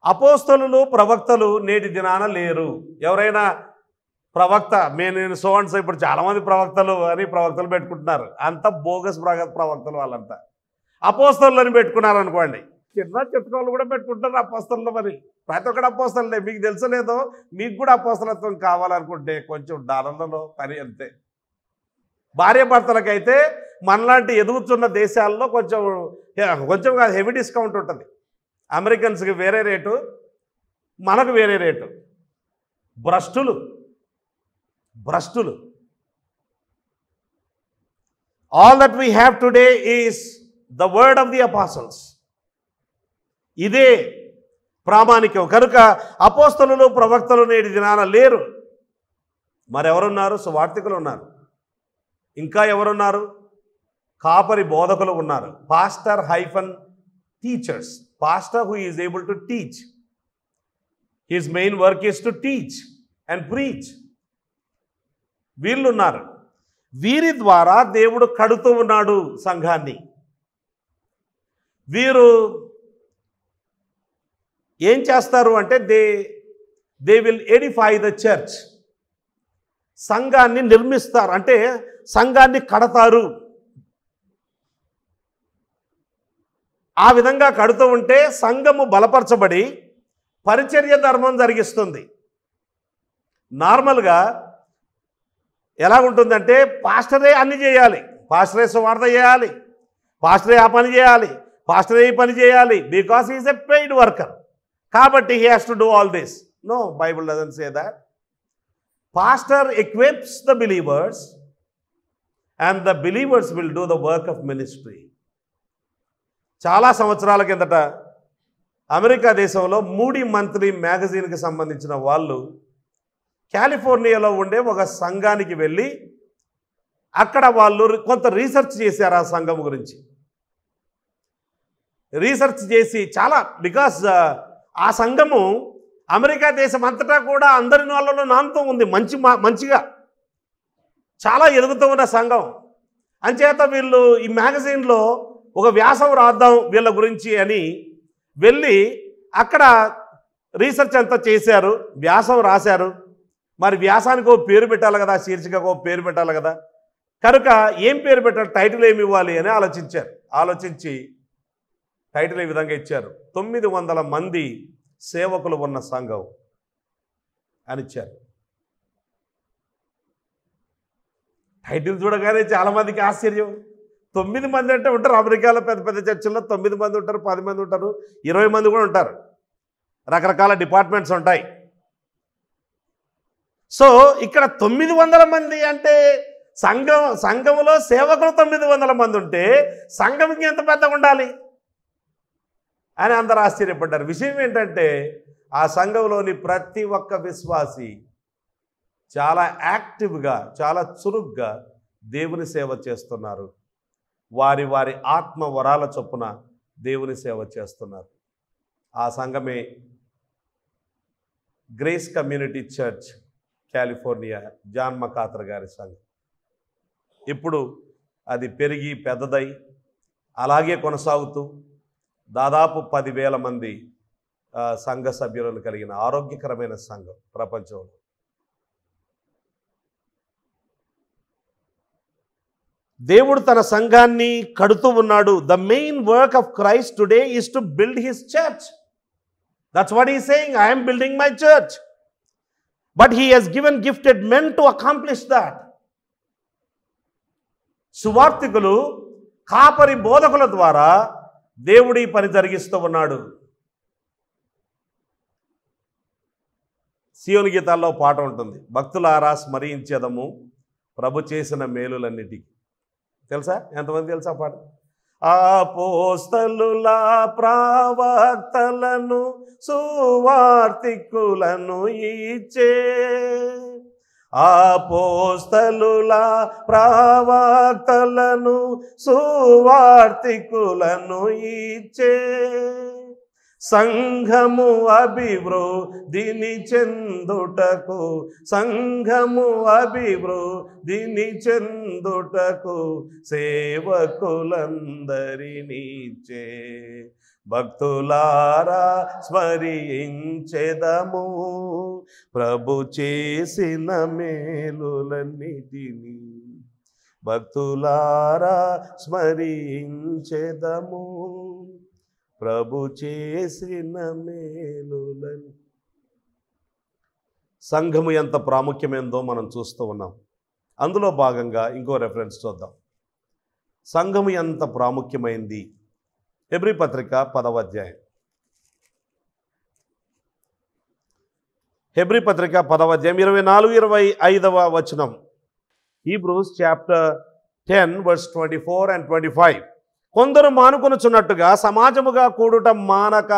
అపోస్తలులు ప్రవక్తలు నేటి దినాన లేరు. ఎవరైనా ప్రవక్త, నేను సో అండ్ సో, ఇప్పుడు చాలామంది ప్రవక్తలు అని ప్రవక్తలు పెట్టుకుంటున్నారు. అంతా బోగస్ ప్రవక్తలు వాళ్ళంతా. అపోస్తలు అని పెట్టుకున్నారు అనుకోండి, చిన్న చిత్తకోళ్ళు కూడా పెట్టుకుంటారు అపోస్తలు. మరి ప్రతి ఒక్కటి అపోస్తలే. మీకు తెలుసలేదో, మీకు కూడా అపోస్తలత్వం కావాలనుకుంటే కొంచెం డాలర్లలో పని అంతే. భార్యాభర్తలకైతే మనలాంటి ఎదుగుతున్న దేశాల్లో కొంచెం కాదు, హెవీ డిస్కౌంట్ ఉంటుంది. అమెరికన్స్కి వేరే రేటు, మనకు వేరే రేటు. భ్రష్టులు. All that we have today is the word of the apostles. ఇదే ప్రామాణికం. కనుక అపోస్తలులు ప్రవక్తలు నేటి దినాన లేరు. మరెవరున్నారు? సువార్తికులు ఉన్నారు. ఇంకా ఎవరున్నారు? కాపరి బోధకులు ఉన్నారు. Pastor hyphen teachers. Pastor who is able to teach. His main work is to teach and preach. వీళ్ళున్నారు. వీరి ద్వారా దేవుడు కడుతూ ఉన్నాడు సంఘాన్ని. వీరు ఏం చేస్తారు అంటే, they will Edify the church. సంఘాన్ని నిర్మిస్తారు, అంటే సంఘాన్ని కడతారు. ఆ విధంగా కడుతూ ఉంటే సంఘము బలపరచబడి పరిచర్య ధర్మం జరిగిస్తుంది. నార్మల్గా ఎలా ఉంటుందంటే, పాస్టరే అన్ని చేయాలి, పాస్టరే సువార్త చేయాలి, పాస్టరే ఆ పని చేయాలి, పాస్టరే ఈ పని చేయాలి, because he is a paid worker, కాబట్టి he has to do all this. No, Bible doesn't say that. Pastor equips the believers and the believers will do the work of ministry. చాలా సంవత్సరాల కిందట అమెరికా దేశంలో moody monthly మ్యాగజైన్కి సంబంధించిన వాళ్ళు కాలిఫోర్నియాలో ఉండే ఒక సంఘానికి వెళ్ళి అక్కడ వాళ్ళు కొంత రీసెర్చ్ చేశారు. ఆ సంఘం గురించి రీసెర్చ్ చేసి బికాస్ ఆ సంఘము అమెరికా దేశం అంతటా కూడా అందరి వాళ్ళలో నానుతూ ఉంది, మంచిగా చాలా ఎదుగుతూ ఉన్న సంఘం. అంచేత వీళ్ళు ఈ మ్యాగజైన్లో ఒక వ్యాసం రాద్దాం వీళ్ళ గురించి అని వెళ్ళి అక్కడ రీసెర్చ్ అంతా చేశారు, వ్యాసం రాశారు. మరి వ్యాసానికి ఒక పేరు పెట్టాలి కదా, శీర్షికకు ఒక పేరు పెట్టాలి కదా. కనుక ఏం పేరు పెట్టాలి, టైటిల్ ఏమి ఇవ్వాలి అని ఆలోచించి టైటిల్ ఈ విధంగా ఇచ్చారు, 900 మంది సేవకులు ఉన్న సంఘం అని ఇచ్చారు. టైటిల్ చూడగానే చాలామందికి ఆశ్చర్యం. 9 మంది అంటే ఉంటారు. అమెరికాలో పెద్ద పెద్ద చర్చిల్లో 9 మంది ఉంటారు, 10 మంది ఉంటారు, 20 మంది కూడా ఉంటారు. రకరకాల డిపార్ట్మెంట్స్ ఉంటాయి. సో ఇక్కడ 900 మంది అంటే సంఘంలో సేవకులు 900 మంది ఉంటే సంఘంకి ఎంత పెద్దగా ఉండాలి అని అందరూ ఆశ్చర్యపడ్డారు. విషయం ఏంటంటే, ఆ సంఘంలోని ప్రతి ఒక్క విశ్వాసి చాలా యాక్టివ్గా, చాలా చురుగ్గా దేవుని సేవ చేస్తున్నారు. వారి వారి ఆత్మ వరాల చొప్పున దేవుని సేవ చేస్తున్నారు. ఆ సంఘమే Grace Community Church California, John MacArthur గారి సంఘం. ఇప్పుడు అది పెరిగి పెద్దదై అలాగే కొనసాగుతూ దాదాపు 10,000 మంది సంఘ సభ్యులను కలిగిన ఆరోగ్యకరమైన సంఘం ప్రపంచంలో. దేవుడు తన సంఘాన్ని కడుతూ ఉన్నాడు. The main work of Christ today is to build his church. That's what he is saying, I am building my church. But he has given gifted men to accomplish that. సువార్తికులు, కాపరి బోధకుల ద్వారా దేవుడి పని జరిగిస్తూ ఉన్నాడు. సియోను గీతాల్లో పాట ఉంటుంది, భక్తులారా స్మరించెదము ప్రభు చేసిన మేలులన్నిటికీ. తెలుసా? ఎంతమంది తెలుసా పాట? అపోస్తలుల ప్రవక్తలను సువార్తికులను ఇచ్చే, అపోస్తలుల ప్రవక్తలను సువార్తికులను ఇచ్చే, సంఘము అభివృద్ధిని చెందుటకు, సంఘము అభివృద్ధిని చెందుటకు సేవకులందరినీచే. భక్తులారా స్మరించెదము ప్రభు చేసిన మేలులన్నిటిని, భక్తులారా స్మరించెదము ప్రభు చేసిన మేలులని. సంఘము ఎంత ప్రాముఖ్యమైందో మనం చూస్తూ ఉన్నాం. అందులో భాగంగా ఇంకో రెఫరెన్స్ చూద్దాం. సంఘము ఎంత ప్రాముఖ్యమైంది. హెబ్రీ పత్రిక 10వ అధ్యాయం, హెబ్రీ పత్రిక 10వ అధ్యాయం 24-25 వచనం. Hebrews chapter 10 verse 24 and 25. కొందరు మానుకొనుచున్నట్టుగా సమాజముగా కూడుట మానక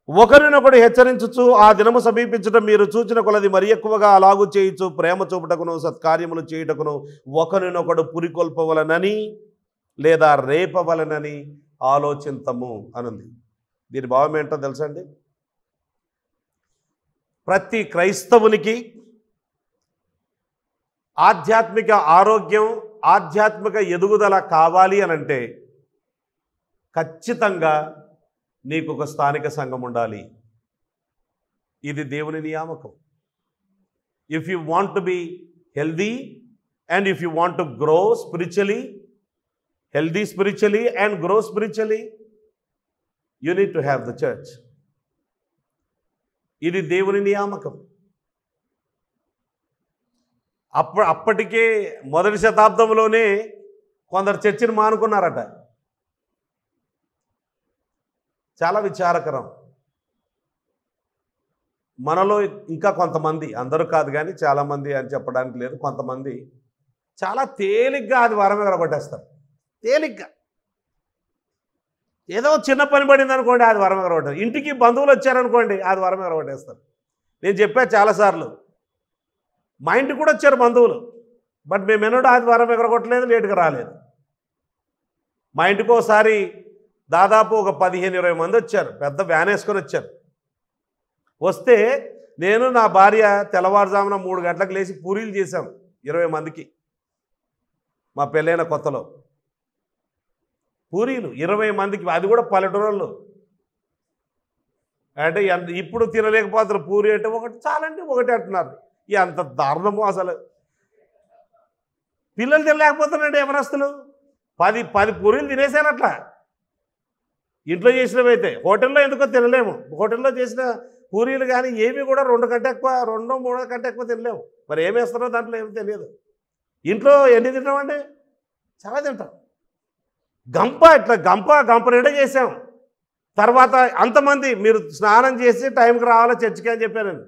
ఒకరినొకడు హెచ్చరించుచు ఆ దినము సమీపించడం మీరు చూచిన కొలది మరి ఎక్కువగా అలాగూ చేయుచు ప్రేమ చూపుటకును సత్కార్యములు చేయుటకును ఒకరినొకడు పురికొల్పవలనని లేదా రేపవలనని ఆలోచింతము అనుంది. దీని భావం ఏంటో తెలుసండి? ప్రతి క్రైస్తవునికి ఆధ్యాత్మిక ఆరోగ్యం, ఆధ్యాత్మిక ఎదుగుదల కావాలి అనంటే ఖచ్చితంగా నీకు ఒక స్థానిక సంఘం ఉండాలి. ఇది దేవుని నియామకం. If you want to be healthy and if you want to grow spiritually, healthy spiritually and grow spiritually, you need to have the church. ఇది దేవుని నియామకం. అప్పటికే మొదటి శతాబ్దంలోనే కొందరు చర్చిని మానుకున్నారట. చాలా విచారకరం. మనలో ఇంకా కొంతమంది, అందరూ కాదు కానీ చాలామంది అని చెప్పడానికి లేదు, కొంతమంది చాలా తేలిగ్గా అది వరం ఎగరగొట్టేస్తారు. తేలిగ్గా ఏదో చిన్న పని పడింది అనుకోండి, అది వరం ఎగరగొట్టారు. ఇంటికి బంధువులు వచ్చారనుకోండి, అది వరం ఎగరగొట్టేస్తారు. నేను చెప్పా చాలాసార్లు, మా ఇంటికి కూడా వచ్చారు బంధువులు, బట్ మేము ఎన్నడూ అది వరం ఎగరగొట్టలేదు, లేటుగా రాలేదు. మా ఇంటికి ఒకసారి దాదాపు ఒక 15-20 మంది వచ్చారు. పెద్ద వ్యాన్ వేసుకొని వచ్చారు. వస్తే నేను నా భార్య తెల్లవారుజామున 3 గంటలకు లేచి పూరీలు చేశాం 20 మందికి. మా పెళ్ళైన కొత్తలో పూరీలు 20 మందికి, అది కూడా పల్లెటూరులో. అంటే ఇప్పుడు తినలేకపోతారు. పూరి అంటే ఒకటి చాలండి, ఒకటి అంటున్నారు. ఎంత దారుణమో అసలు. పిల్లలు తినలేకపోతున్నారండి యవనస్తులు. 10 పూరీలు తినేసారు అట్లా. ఇంట్లో చేసినవైతే, హోటల్లో ఎందుకో తినలేము. హోటల్లో చేసిన పూరీలు కానీ ఏవి కూడా 2 కంటే ఎక్కువ, 2-3 కంటే ఎక్కువ తినలేము. మరి ఏమి వేస్తారో దాంట్లో ఏమి తెలియదు. ఇంట్లో ఎన్ని తింటామండి? చాలా తింటాం. ఇట్లా గంప నిండా చేసాం. తర్వాత అంతమంది మీరు స్నానం చేసి టైంకి రావాలో చర్చికి అని చెప్పానండి.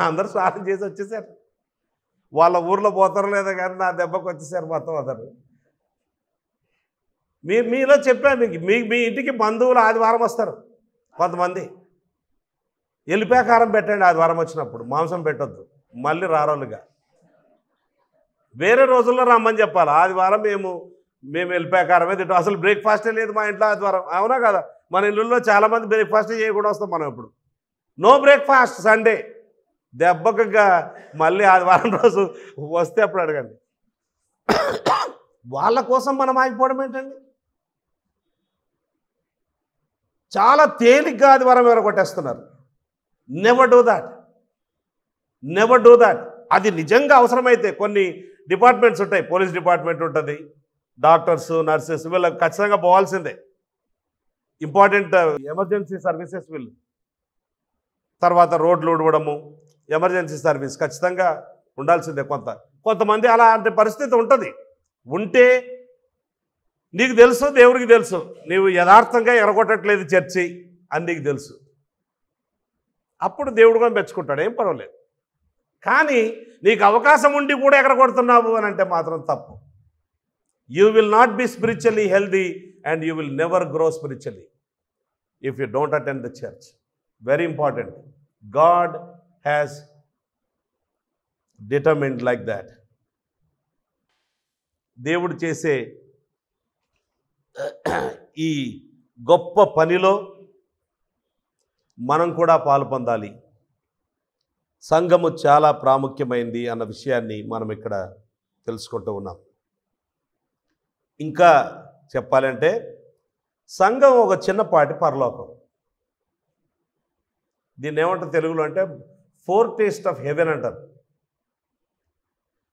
అందరూ స్నానం చేసి వచ్చేసారు. వాళ్ళ ఊర్లో పోతారో లేదో కానీ నా దెబ్బకు వచ్చేసారు మొత్తం అందరు. మీలో చెప్పాను, మీ ఇంటికి బంధువులు ఆదివారం వస్తారు కొంతమంది. ఎల్లిపాకారం పెట్టండి ఆదివారం వచ్చినప్పుడు, మాంసం పెట్టొద్దు, మళ్ళీ రారోళ్ళుగా. వేరే రోజుల్లో రమ్మని చెప్పాలి. ఆదివారం మేము వెళ్ళిపోయాకారమే తింటాం. అసలు బ్రేక్ఫాస్టే లేదు మా ఇంట్లో ఆదివారం. అవునా కదా? మన ఇళ్ళల్లో చాలామంది బ్రేక్ఫాస్టే చేయకుండా వస్తాం మనం. ఇప్పుడు నో బ్రేక్ఫాస్ట్ సండే. దెబ్బకగా మళ్ళీ ఆదివారం రోజు వస్తే అప్పుడు అడగండి. వాళ్ళ కోసం మనం ఆగిపోవడం ఏంటండి? చాలా తేలిగ్గా ఆదివారం ఎరగొట్టేస్తున్నారు. Never do that, never do that. అది నిజంగా అవసరమైతే కొన్ని డిపార్ట్మెంట్స్ ఉంటాయి. పోలీస్ డిపార్ట్మెంట్ ఉంటుంది, డాక్టర్స్, నర్సెస్, వీళ్ళకి ఖచ్చితంగా పోవాల్సిందే. ఇంపార్టెంట్ ఎమర్జెన్సీ సర్వీసెస్ వీళ్ళు. తర్వాత రోడ్లు ఊడవడము, ఎమర్జెన్సీ సర్వీస్ ఖచ్చితంగా ఉండాల్సిందే. కొంతమంది అలాంటి పరిస్థితి ఉంటుంది. ఉంటే నీకు తెలుసు, దేవుడికి తెలుసు, నీవు యథార్థంగా ఎరగొట్టట్లేదు చర్చి అని నీకు తెలుసు. అప్పుడు దేవుడు కూడా మెచ్చుకుంటాడు, ఏం పర్వాలేదు. కానీ నీకు అవకాశం ఉండి కూడా ఎక్కడ కొడుతున్నావు అని అంటే మాత్రం తప్పు. You will not be spiritually healthy and you will never grow spiritually if you don't attend the church. Very important. God has determined like that. దేవుడు చేసే ఈ గొప్ప పనిలో మనం కూడా పాలు పొందాలి. సంఘము చాలా ప్రాముఖ్యమైంది అన్న విషయాన్ని మనం ఇక్కడ తెలుసుకుంటూ ఉన్నాం. ఇంకా చెప్పాలంటే సంఘం ఒక చిన్నపాటి పరలోకం. దీన్ని ఏమంటారు తెలుగులో అంటే ఫోర్ టేస్ట్ ఆఫ్ హెవెన్ అంటారు.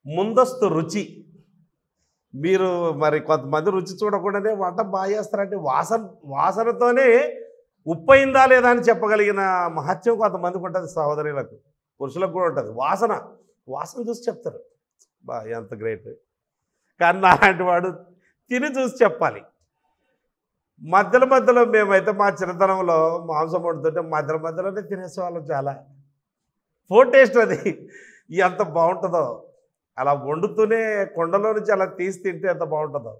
ముందస్తు రుచి. మీరు మరి కొంతమంది రుచి చూడకుండానే వంట బాగా చేస్తారంటే వాసనతోనే ఉప్పు అయిందా లేదా అని చెప్పగలిగిన మహత్యం కొంతమందికి ఉంటుంది. సహోదరులకు, పురుషులకు కూడా ఉంటుంది. వాసన చూసి చెప్తారు, బా ఎంత గ్రేట్. కానీ నాలాంటి వాడు తిని చూసి చెప్పాలి. మధ్యలో మేమైతే మా చిన్నతనంలో మాంసం వండుతుంటే మధ్యలోనే తినేసేవాళ్ళం. చాలా ఫోర్ టేస్ట్ అది ఎంత బాగుంటుందో. అలా వండుతూనే కొండలో నుంచి అలా తీసి తింటే ఎంత బాగుంటుందో.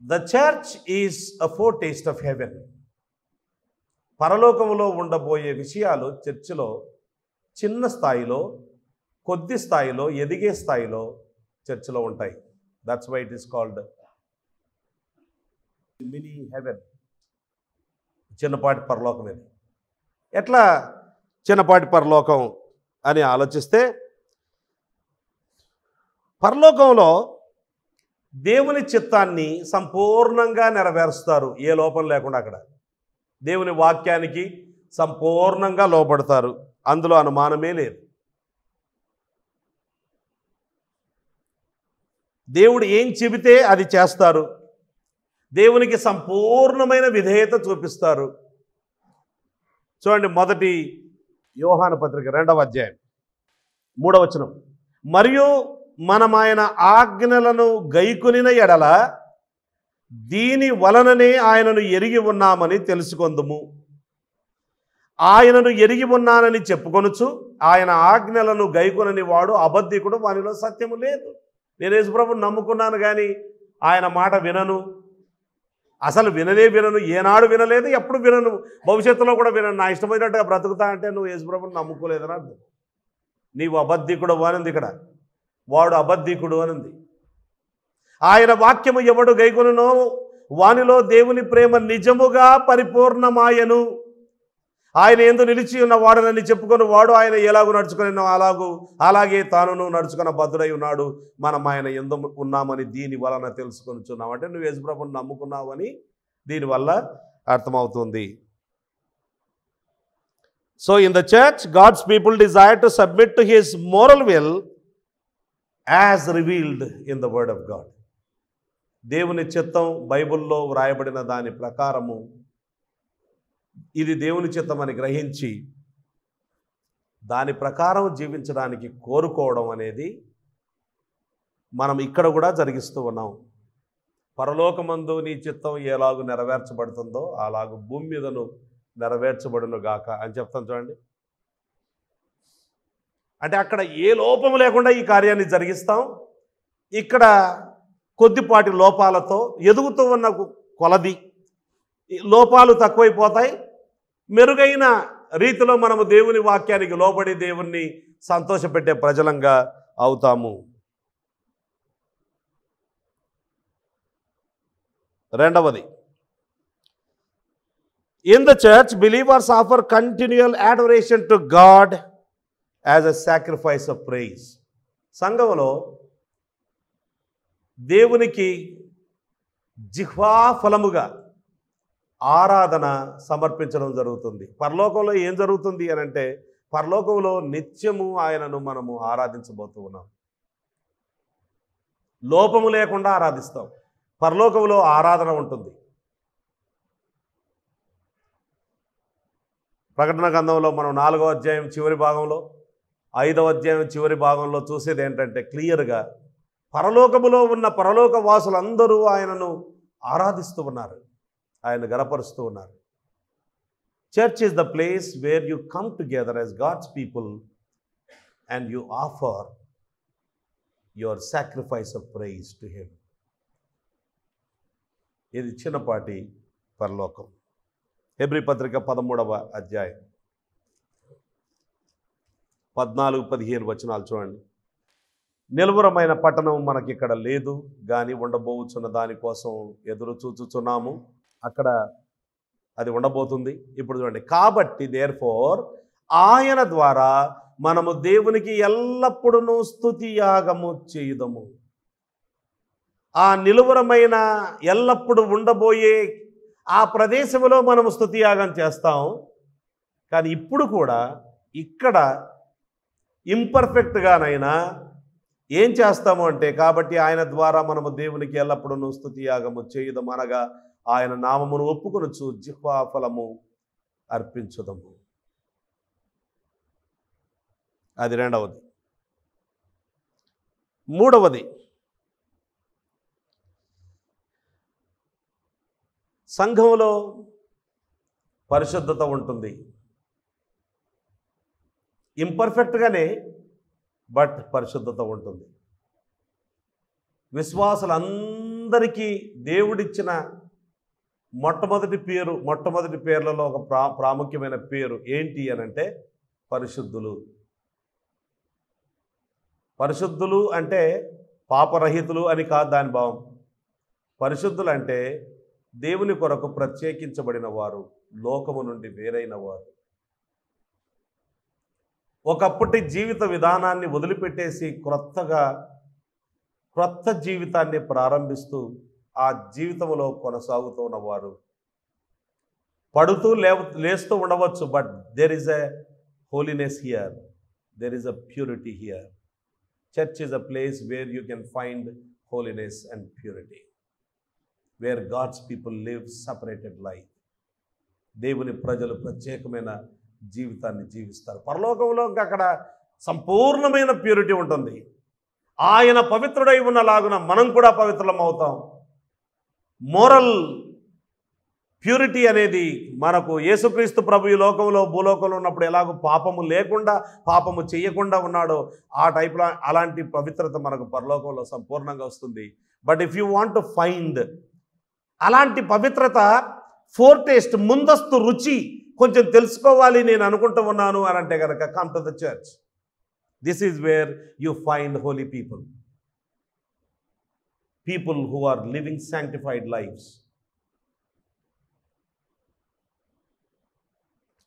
The church is a four taste of haven. పరలోకములో ఉండబోయే విషయాలు చర్చిలో చిన్న స్థాయిలో, కొద్ది స్థాయిలో, ఎదిగే స్థాయిలో చర్చిలో ఉంటాయి. That's why it is called mini heaven. చిన్నపాటి పరలోకం. ఇది ఎట్లా చిన్నపాటి పరలోకం అని ఆలోచిస్తే, పరలోకంలో దేవుని చిత్తాన్ని సంపూర్ణంగా నెరవేరుస్తారు. ఏ లోపం లేకుండా అక్కడ దేవుని వాక్యానికి సంపూర్ణంగా లోబడతారు. అందులో అనుమానమే లేదు. దేవుడు ఏం చెబితే అది చేస్తారు. దేవునికి సంపూర్ణమైన విధేయత చూపిస్తారు. చూడండి, మొదటి యోహాను పత్రిక 2వ అధ్యాయం 3వ వచనం. మరియు మనం ఆయన ఆజ్ఞలను గైకొనిన ఎడల దీని వలననే ఆయనను ఎరిగి ఉన్నామని తెలుసుకొందుము. ఆయనను ఎరిగి ఉన్నానని చెప్పుకొనుచు ఆయన ఆజ్ఞలను గైకొనని వాడు అబద్ధికుడు, వానిలో సత్యము లేదు. నేను యేసుప్రభుని నమ్ముకున్నాను కానీ ఆయన మాట వినను, అసలు వినను, ఏనాడు వినలేదు, ఎప్పుడు వినను, భవిష్యత్తులో కూడా వినను, నా ఇష్టమైనట్టుగా బ్రతుకుతా అంటే నువ్వు యేసుప్రభుని నమ్ముకోలేదని అర్థం. నీవు అబద్ధికుడు అనింది ఇక్కడ. వాడు అబద్ధికుడు అనింది. ఆయన వాక్యము ఎవడు గైకొనునో వానిలో దేవుని ప్రేమ నిజముగా పరిపూర్ణమాయను. ఆయన యందు నిలిచి ఉన్న వాడనని చెప్పుకొని వాడు ఆయన ఎలాగూ నడుచుకుని అలాగే తాను నడుచుకున్న బద్ధుడై ఉన్నాడు. మనం ఆయన యందు ఉన్నామని దీని వలన తెలుసుకొనిచున్నాం. అంటే నువ్వు యేసుప్రభుని నమ్ముకున్నావని దీనివల్ల అర్థమవుతుంది. So in the church God's people desire to submit to his moral will as revealed in the word of God. దేవుని చిత్తం బైబిల్లో వ్రాయబడిన దాని ప్రకారము ఇది దేవుని చిత్తం అని గ్రహించి దాని ప్రకారం జీవించడానికి కోరుకోవడం అనేది మనం ఇక్కడ కూడా జరిగిస్తూ ఉన్నాం. పరలోకమందు నీ చిత్తం ఎలాగూ నెరవేర్చబడుతుందో అలాగూ భూమి మీదను నెరవేర్చబడును గాక అని చెప్తాం. చూడండి, అంటే అక్కడ ఏ లోపము లేకుండా ఈ కార్యాన్ని జరిగిస్తాం. ఇక్కడ కొద్దిపాటి లోపాలతో ఎదుగుతూ ఉన్న కొలది లోపాలు తక్కువైపోతాయి. మెరుగైన రీతిలో మనము దేవుని వాక్యానికి లోబడి దేవుణ్ణి సంతోషపెట్టే ప్రజలంగా అవుతాము. రెండవది, in the church believers offer continual adoration to God as a sacrifice of praise. సంఘంలో దేవునికి జిహ్వా ఫలముగా ఆరాధన సమర్పించడం జరుగుతుంది. పరలోకంలో ఏం జరుగుతుంది అని అంటే, పరలోకంలో నిత్యము ఆయనను మనము ఆరాధించబోతూ ఉన్నాం. లోపము లేకుండా ఆరాధిస్తాం. పరలోకంలో ఆరాధన ఉంటుంది. ప్రకటన గ్రంథంలో మనం 4వ అధ్యాయం చివరి భాగంలో, 5వ అధ్యాయం చివరి భాగంలో చూసేది ఏంటంటే, క్లియర్గా పరలోకములో ఉన్న పరలోక వాసులందరూ ఆయనను ఆరాధిస్తూ ఉన్నారు, ఆయన గణపరుస్తూ ఉన్నారు. Church is the place where you come together as God's people and you offer your sacrifice of praise to Him. ఇది చిన్నపాటి పరలోకం. హెబ్రీ పత్రిక 13వ అధ్యాయం 14-15 వచనాలు చూడండి. నిలువరమైన పట్టణం మనకిక్కడ లేదు, కానీ ఉండబోచున్న దానికోసం ఎదురు చూచుచున్నాము. అక్కడ అది ఉండబోతుంది. ఇప్పుడు చూడండి, కాబట్టి దేర్ఫోర్ ఆయన ద్వారా మనము దేవునికి ఎల్లప్పుడూ స్తుతి యాగము చేయుదము. ఆ నిలువరమైన ఎల్లప్పుడూ ఉండబోయే ఆ ప్రదేశంలో మనము స్తుతి యాగం చేస్తాం. కానీ ఇప్పుడు కూడా ఇక్కడ ఇంపర్ఫెక్ట్గానైనా ఏం చేస్తాము అంటే, కాబట్టి ఆయన ద్వారా మనము దేవునికి ఎల్లప్పుడూ స్తుతి యాగము చేయుదము, అనగా ఆయన నామమును ఒప్పుకొనుచు జిహ్వా ఫలము అర్పించుదము. అది రెండవది. మూడవది, సంఘంలో పరిశుద్ధత ఉంటుంది. ఇంపర్ఫెక్ట్గానే, బట్ పరిశుద్ధత ఉంటుంది. విశ్వాసులందరికీ దేవుడిచ్చిన మొట్టమొదటి పేర్లలో ఒక ప్రాముఖ్యమైన పేరు ఏంటి అనంటే పరిశుద్ధులు. పరిశుద్ధులు అంటే పాపరహితులు అని కాదు దాని భావం. పరిశుద్ధులు అంటే దేవుని కొరకు ప్రత్యేకించబడిన వారు, లోకము నుండి వేరైన వారు. ఒకప్పటి జీవిత విధానాన్ని వదిలిపెట్టేసి క్రొత్త జీవితాన్ని ప్రారంభిస్తూ ఆ జీవితంలో కొనసాగుతున్న వారు. పడుతూ లేస్తూ ఉండవచ్చు, but there is a holiness here, there is a purity here. Church is a place where you can find holiness and purity, where God's people live separated life. దేవుని ప్రజలు ప్రత్యేకమైన జీవితాన్ని జీవిస్తారు. పరలోకంలో ఇంకా అక్కడ సంపూర్ణమైన ప్యూరిటీ ఉంటుంది. ఆయన పవిత్రుడై ఉన్నలాగున మనం కూడా పవిత్రులం అవుతాం. మోరల్ ప్యూరిటీ అనేది మనకు యేసుక్రీస్తు ప్రభు ఈ లోకంలో భూలోకంలో ఉన్నప్పుడు ఎలాగో పాపము చేయకుండా ఉన్నాడో ఆ టైప్లో అలాంటి పవిత్రత మనకు పరలోకంలో సంపూర్ణంగా వస్తుంది. But if you want to find అలాంటి పవిత్రత, ఫోర్ టేస్ట్, ముందస్తు రుచి కొంచెం తెలుసుకోవాలి నేను అనుకుంటూ ఉన్నాను అని అంటే కనుక, come to the church. This is where you find holy people who are living sanctified lifes.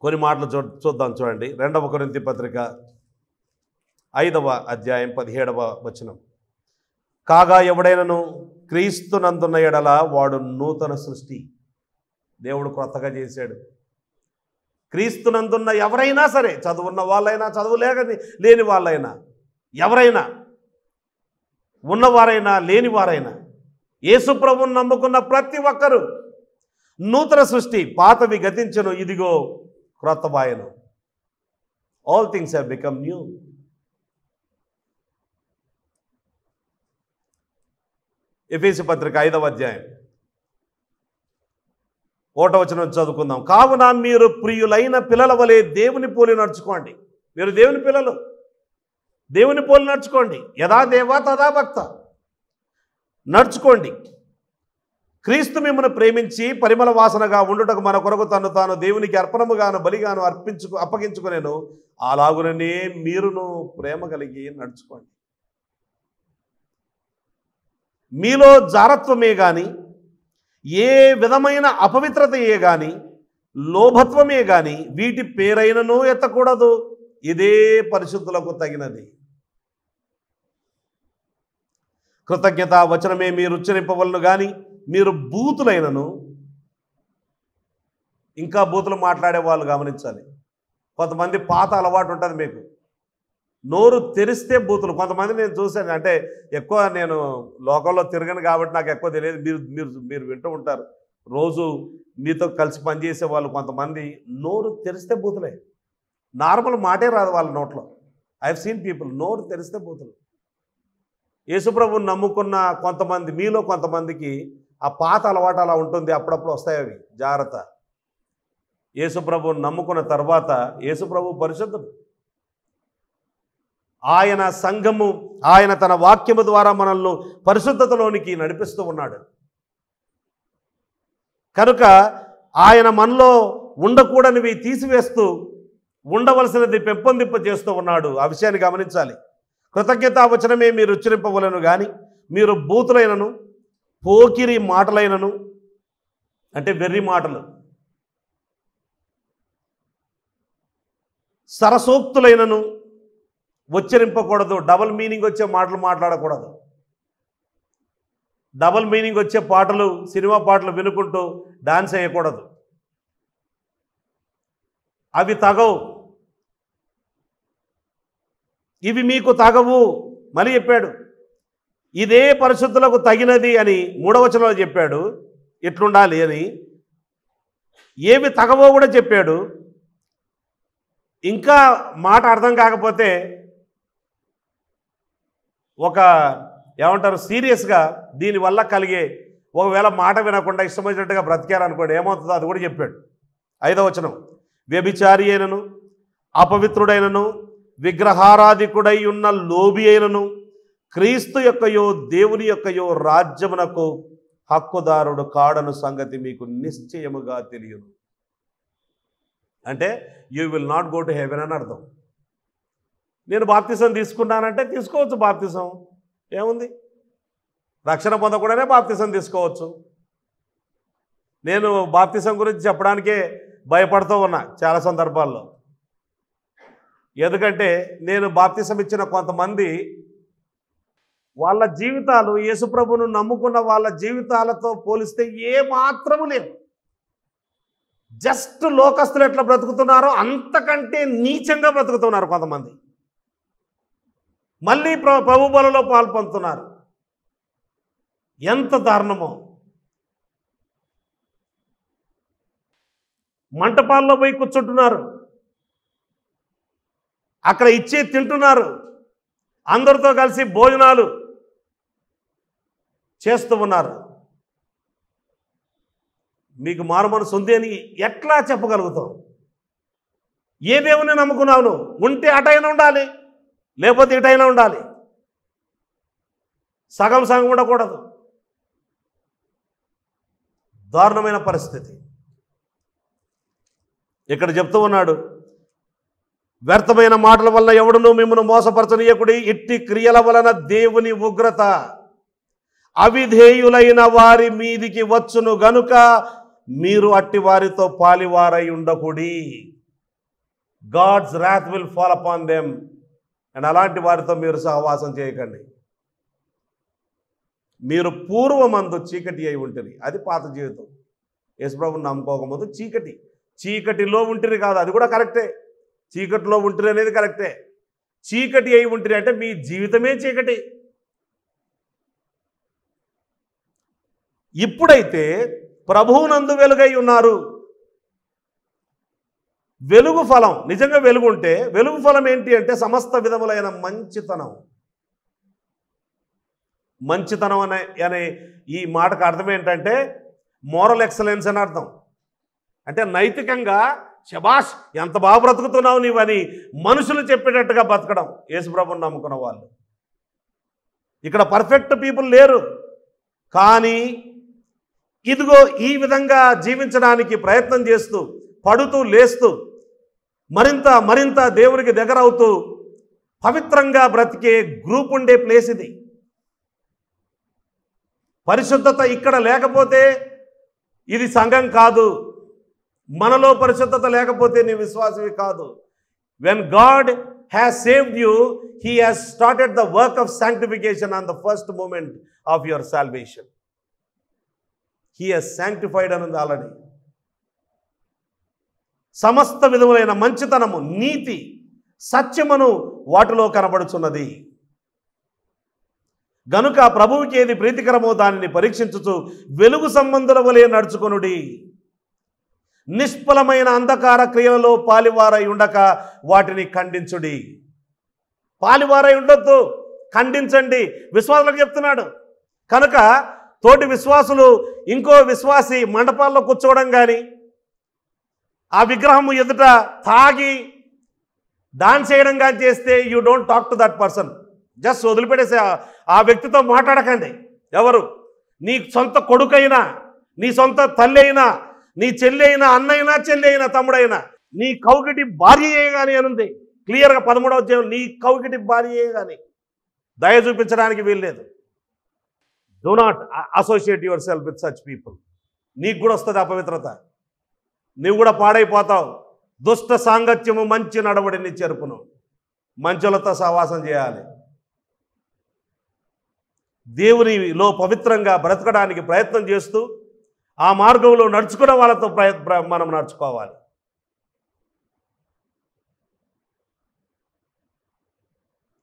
కొన్ని మాటలు చూద్దాం. చూడండి, 2వ కొరింథీ పత్రిక 5వ అధ్యాయం 17వ వచనం. కాగా ఎవడైనను క్రీస్తునందున్న ఎడల వాడు నూతన సృష్టి. దేవుడు కొత్తగా చేశాడు. క్రీస్తునందున్న ఎవరైనా సరే, చదువున్న వాళ్ళైనా, చదువు లేని వాళ్ళైనా, ఎవరైనా, ఉన్నవారైనా లేనివారైనా, యేసు ప్రభువును నమ్ముకున్న ప్రతి ఒక్కరూ నూతన సృష్టి. పాతవి గతించెను, ఇదిగో క్రొత్తవాయెను. All things have become new. ఎఫెసీ పత్రిక 5వ అధ్యాయం 1వ వచనం చదువుకుందాం. కావున మీరు ప్రియులైన పిల్లల వలె దేవుని పోలి నడుచుకోండి. మీరు దేవుని పిల్లలు, దేవుని పోలి నడుచుకోండి. యథా దేవ తదా భక్త నడుచుకోండి. క్రీస్తు మిమ్మల్ని ప్రేమించి పరిమళ వాసనగా ఉండుటకు మన కొరకు తను తాను దేవునికి అర్పణముగాను బలిగాను అప్పగించుకునేను. అలాగుననే మీరును ప్రేమ కలిగి నడుచుకోండి. మీలో జారత్వమే కానీ, ఏ విధమైన అపవిత్రతయే కానీ, లోభత్వమే కానీ వీటి పేరైనను ఎత్తకూడదు. ఇదే పరిశుద్ధులకు తగినది. కృతజ్ఞత వచనమే మీరు ఉచ్చరింపవలను కానీ, మీరు బూతులైనను, ఇంకా బూతులు మాట్లాడే వాళ్ళు గమనించాలి. కొంతమంది పాత అలవాటు ఉంటుంది మీకు, నోరు తెరిస్తే బూతులు. కొంతమంది నేను చూశాను, అంటే ఎక్కువ నేను లోకంలో తిరగను కాబట్టి నాకు ఎక్కువ తెలియదు. మీరు వింటూ ఉంటారు. రోజు మీతో కలిసి పనిచేసే వాళ్ళు కొంతమంది నోరు తెరిస్తే బూతులే. నార్మల్ మాటే రాదు వాళ్ళ నోట్లో. ఐ హావ్ సీన్ పీపుల్ నోరు తెరిస్తే బూతులు. యేసుప్రభుని నమ్ముకున్న కొంతమంది, మీలో కొంతమందికి ఆ పాత అలవాటు అలా ఉంటుంది. అప్పుడప్పుడు వస్తాయి అవి, జాగ్రత్త. యేసుప్రభువుని నమ్ముకున్న తర్వాత యేసుప్రభు పరిశుద్ధుడు. ఆయన సంఘము, ఆయన తన వాక్యము ద్వారా మనల్ని పరిశుద్ధతలోనికి నడిపిస్తూ ఉన్నాడు. కనుక ఆయన మనలో ఉండకూడనివి తీసివేస్తూ ఉండవలసినది పెంపొందింప చేస్తూ ఉన్నాడు. ఆ విషయాన్ని గమనించాలి. కృతజ్ఞతావచనమే మీరు ఉచ్చరింపవలను కానీ మీరు బూతులైనను పోకిరి మాటలైనను, అంటే వెర్రి మాటలు, సరసోక్తులైనను ఉచ్చరింపకూడదు. డబల్ మీనింగ్ వచ్చే మాటలు మాట్లాడకూడదు. డబల్ మీనింగ్ వచ్చే పాటలు, సినిమా పాటలు వినుకుంటూ డాన్స్ చేయకూడదు. అవి తగవు, ఇవి మీకు తగవు. మళ్ళీ చెప్పాడు, ఇదే పరిశుద్ధులకు తగినది అని 3వ వచనంలో చెప్పాడు, ఇట్లుండాలి అని. ఏవి తగవో కూడా చెప్పాడు. ఇంకా మాట అర్థం కాకపోతే ఒక ఏమంటారు సీరియస్గా దీనివల్ల కలిగే, ఒకవేళ మాట వినకుండా ఇష్టం వచ్చినట్టుగా బ్రతికారనుకోండి ఏమవుతుందో అది కూడా చెప్పాడు. 5వ వచనం, వ్యభిచారి అయినను అపవిత్రుడైనను విగ్రహారాధికుడై ఉన్న లోబి అయినను క్రీస్తు యొక్కయో దేవుని యొక్కయో రాజ్యమునకు హక్కుదారుడు కాడను సంగతి మీకు నిశ్చయముగా తెలియదు. అంటే you will not go to heaven అని అర్థం. నేను బాప్తిసం తీసుకున్నానంటే తీసుకోవచ్చు, బాప్తిసం ఏముంది, రక్షణ పొందకుండానే బాప్తిసం తీసుకోవచ్చు. నేను బాప్తిసం గురించి చెప్పడానికే భయపడుతూ ఉన్నా చాలా సందర్భాల్లో. ఎందుకంటే నేను బాప్తిసం ఇచ్చిన కొంతమంది వాళ్ళ జీవితాలు యేసుప్రభును నమ్ముకున్న వాళ్ళ జీవితాలతో పోలిస్తే ఏ మాత్రము లేవు. జస్ట్ లోకస్తులు ఎట్లా బ్రతుకుతున్నారో అంతకంటే నీచంగా బ్రతుకుతున్నారు కొంతమంది. మళ్ళీ ప్రభు బలలో పాల్పొందుతున్నారు. ఎంత దారుణమో. మంటపాల్లో పోయి కూర్చుంటున్నారు, అక్కడ ఇచ్చే తింటున్నారు, అందరితో కలిసి భోజనాలు చేస్తూ ఉన్నారు. మీకు మారు మనసు ఉంది అని ఎట్లా చెప్పగలుగుతావు? ఏ దేవుని నమ్ముకున్నావు నువ్వు? ఉంటే అటైనా ఉండాలి, లేకపోతే ఇటైనా ఉండాలి. సగం సగం ఉండకూడదు. దారుణమైన పరిస్థితి. ఇక్కడ చెప్తూ ఉన్నాడు, వ్యర్థమైన మాటల వల్ల ఎవడునూ మిమ్మల్ని మోసపరచనీయకుడి. ఇట్టి క్రియల వలన దేవుని ఉగ్రత అవిధేయులైన వారి మీదికి వచ్చును గనుక మీరు అట్టి వారితో పాలివారై ఉండకుడి. God's wrath will fall upon them. And అలాంటి వారితో మీరు సహవాసం చేయకండి. మీరు పూర్వమందు చీకటి అయి ఉంటుంది. అది పాత జీవితం. యేసుప్రభుని నమ్ముకోకముందు చీకటిలో ఉంటుంది కాదు, అది కూడా కరెక్టే. చీకటిలో ఉంటుంది అనేది కరెక్టే. చీకటి అయి ఉంటుంది అంటే మీ జీవితమే చీకటి. ఇప్పుడైతే ప్రభువునందు వెలుగై ఉన్నారు. వెలుగు ఫలం, నిజంగా వెలుగు ఉంటే వెలుగు ఫలం ఏంటి అంటే సమస్త విధములైన మంచితనం. మంచితనం అనే ఈ మాటకు అర్థం ఏంటంటే మోరల్ ఎక్సలెన్స్ అని అర్థం. అంటే నైతికంగా శబాష్ ఎంత బాగా బ్రతుకుతున్నావు నీవని మనుషులు చెప్పేటట్టుగా బతకడం. యేసుప్రభుని నమ్ముకున్న వాళ్ళు. ఇక్కడ పర్ఫెక్ట్ పీపుల్ లేరు, కానీ ఇదిగో ఈ విధంగా జీవించడానికి ప్రయత్నం చేస్తూ పడుతూ లేస్తూ మరింత మరింత దేవునికి దగ్గర అవుతూ పవిత్రంగా బ్రతికే గ్రూప్ ఉండే ప్లేస్ ఇది. పరిశుద్ధత ఇక్కడ లేకపోతే ఇది సంఘం కాదు. మనలో పరిశుద్ధత లేకపోతే నీ విశ్వాసమే కాదు. When God has saved you, he has started the work of sanctification on the first moment of your salvation. He has sanctified అన్నది ఆల్రెడీ. సమస్త విధములైన మంచితనము, నీతి, సత్యమును వాటిలో కనబడుచున్నది. గనుక ప్రభువుకి ఏది ప్రీతికరమో దానిని పరీక్షించుచు వెలుగు సంబంధుల వలె నడుచుకొనుడి. నిష్ఫలమైన అంధకార క్రియలలో పాలివారై ఉండక వాటిని ఖండించుడి. పాలివారై ఉండొద్దు, ఖండించండి. విశ్వాసులకు చెప్తున్నాడు. కనుక తోటి విశ్వాసులు ఇంకో విశ్వాసి మండపాల్లో కూర్చోవడం కానీ, ఆ విగ్రహం ఎదుట తాగి డాన్స్ చేయడం కానీ చేస్తే you don't talk to that person. Just వదిలిపెట్టేసి ఆ వ్యక్తితో మాట్లాడకండి. ఎవరు? నీ సొంత కొడుకైనా, నీ సొంత తల్లి అయినా, నీ చెల్లి అయినా, అన్నైనా, చెల్లి అయినా, తమ్ముడైనా, నీ కౌగిటి భార్యయే కానీ అనుంది క్లియర్గా 13వ అధ్యాయం. నీ కౌగిటి భార్యయే కానీ దయ చూపించడానికి వీల్లేదు. Do not associate your self with such people. నీకు కూడా వస్తుంది అపవిత్రత, నీవు కూడా పాడైపోతావు. దుష్ట సాంగత్యము మంచి నడవడిని చెరుపును. మంచులతో సహవాసం చేయాలి. దేవునిలో పవిత్రంగా బ్రతకడానికి ప్రయత్నం చేస్తూ ఆ మార్గంలో నడుచుకున్న వాళ్ళతో మనం నడుచుకోవాలి.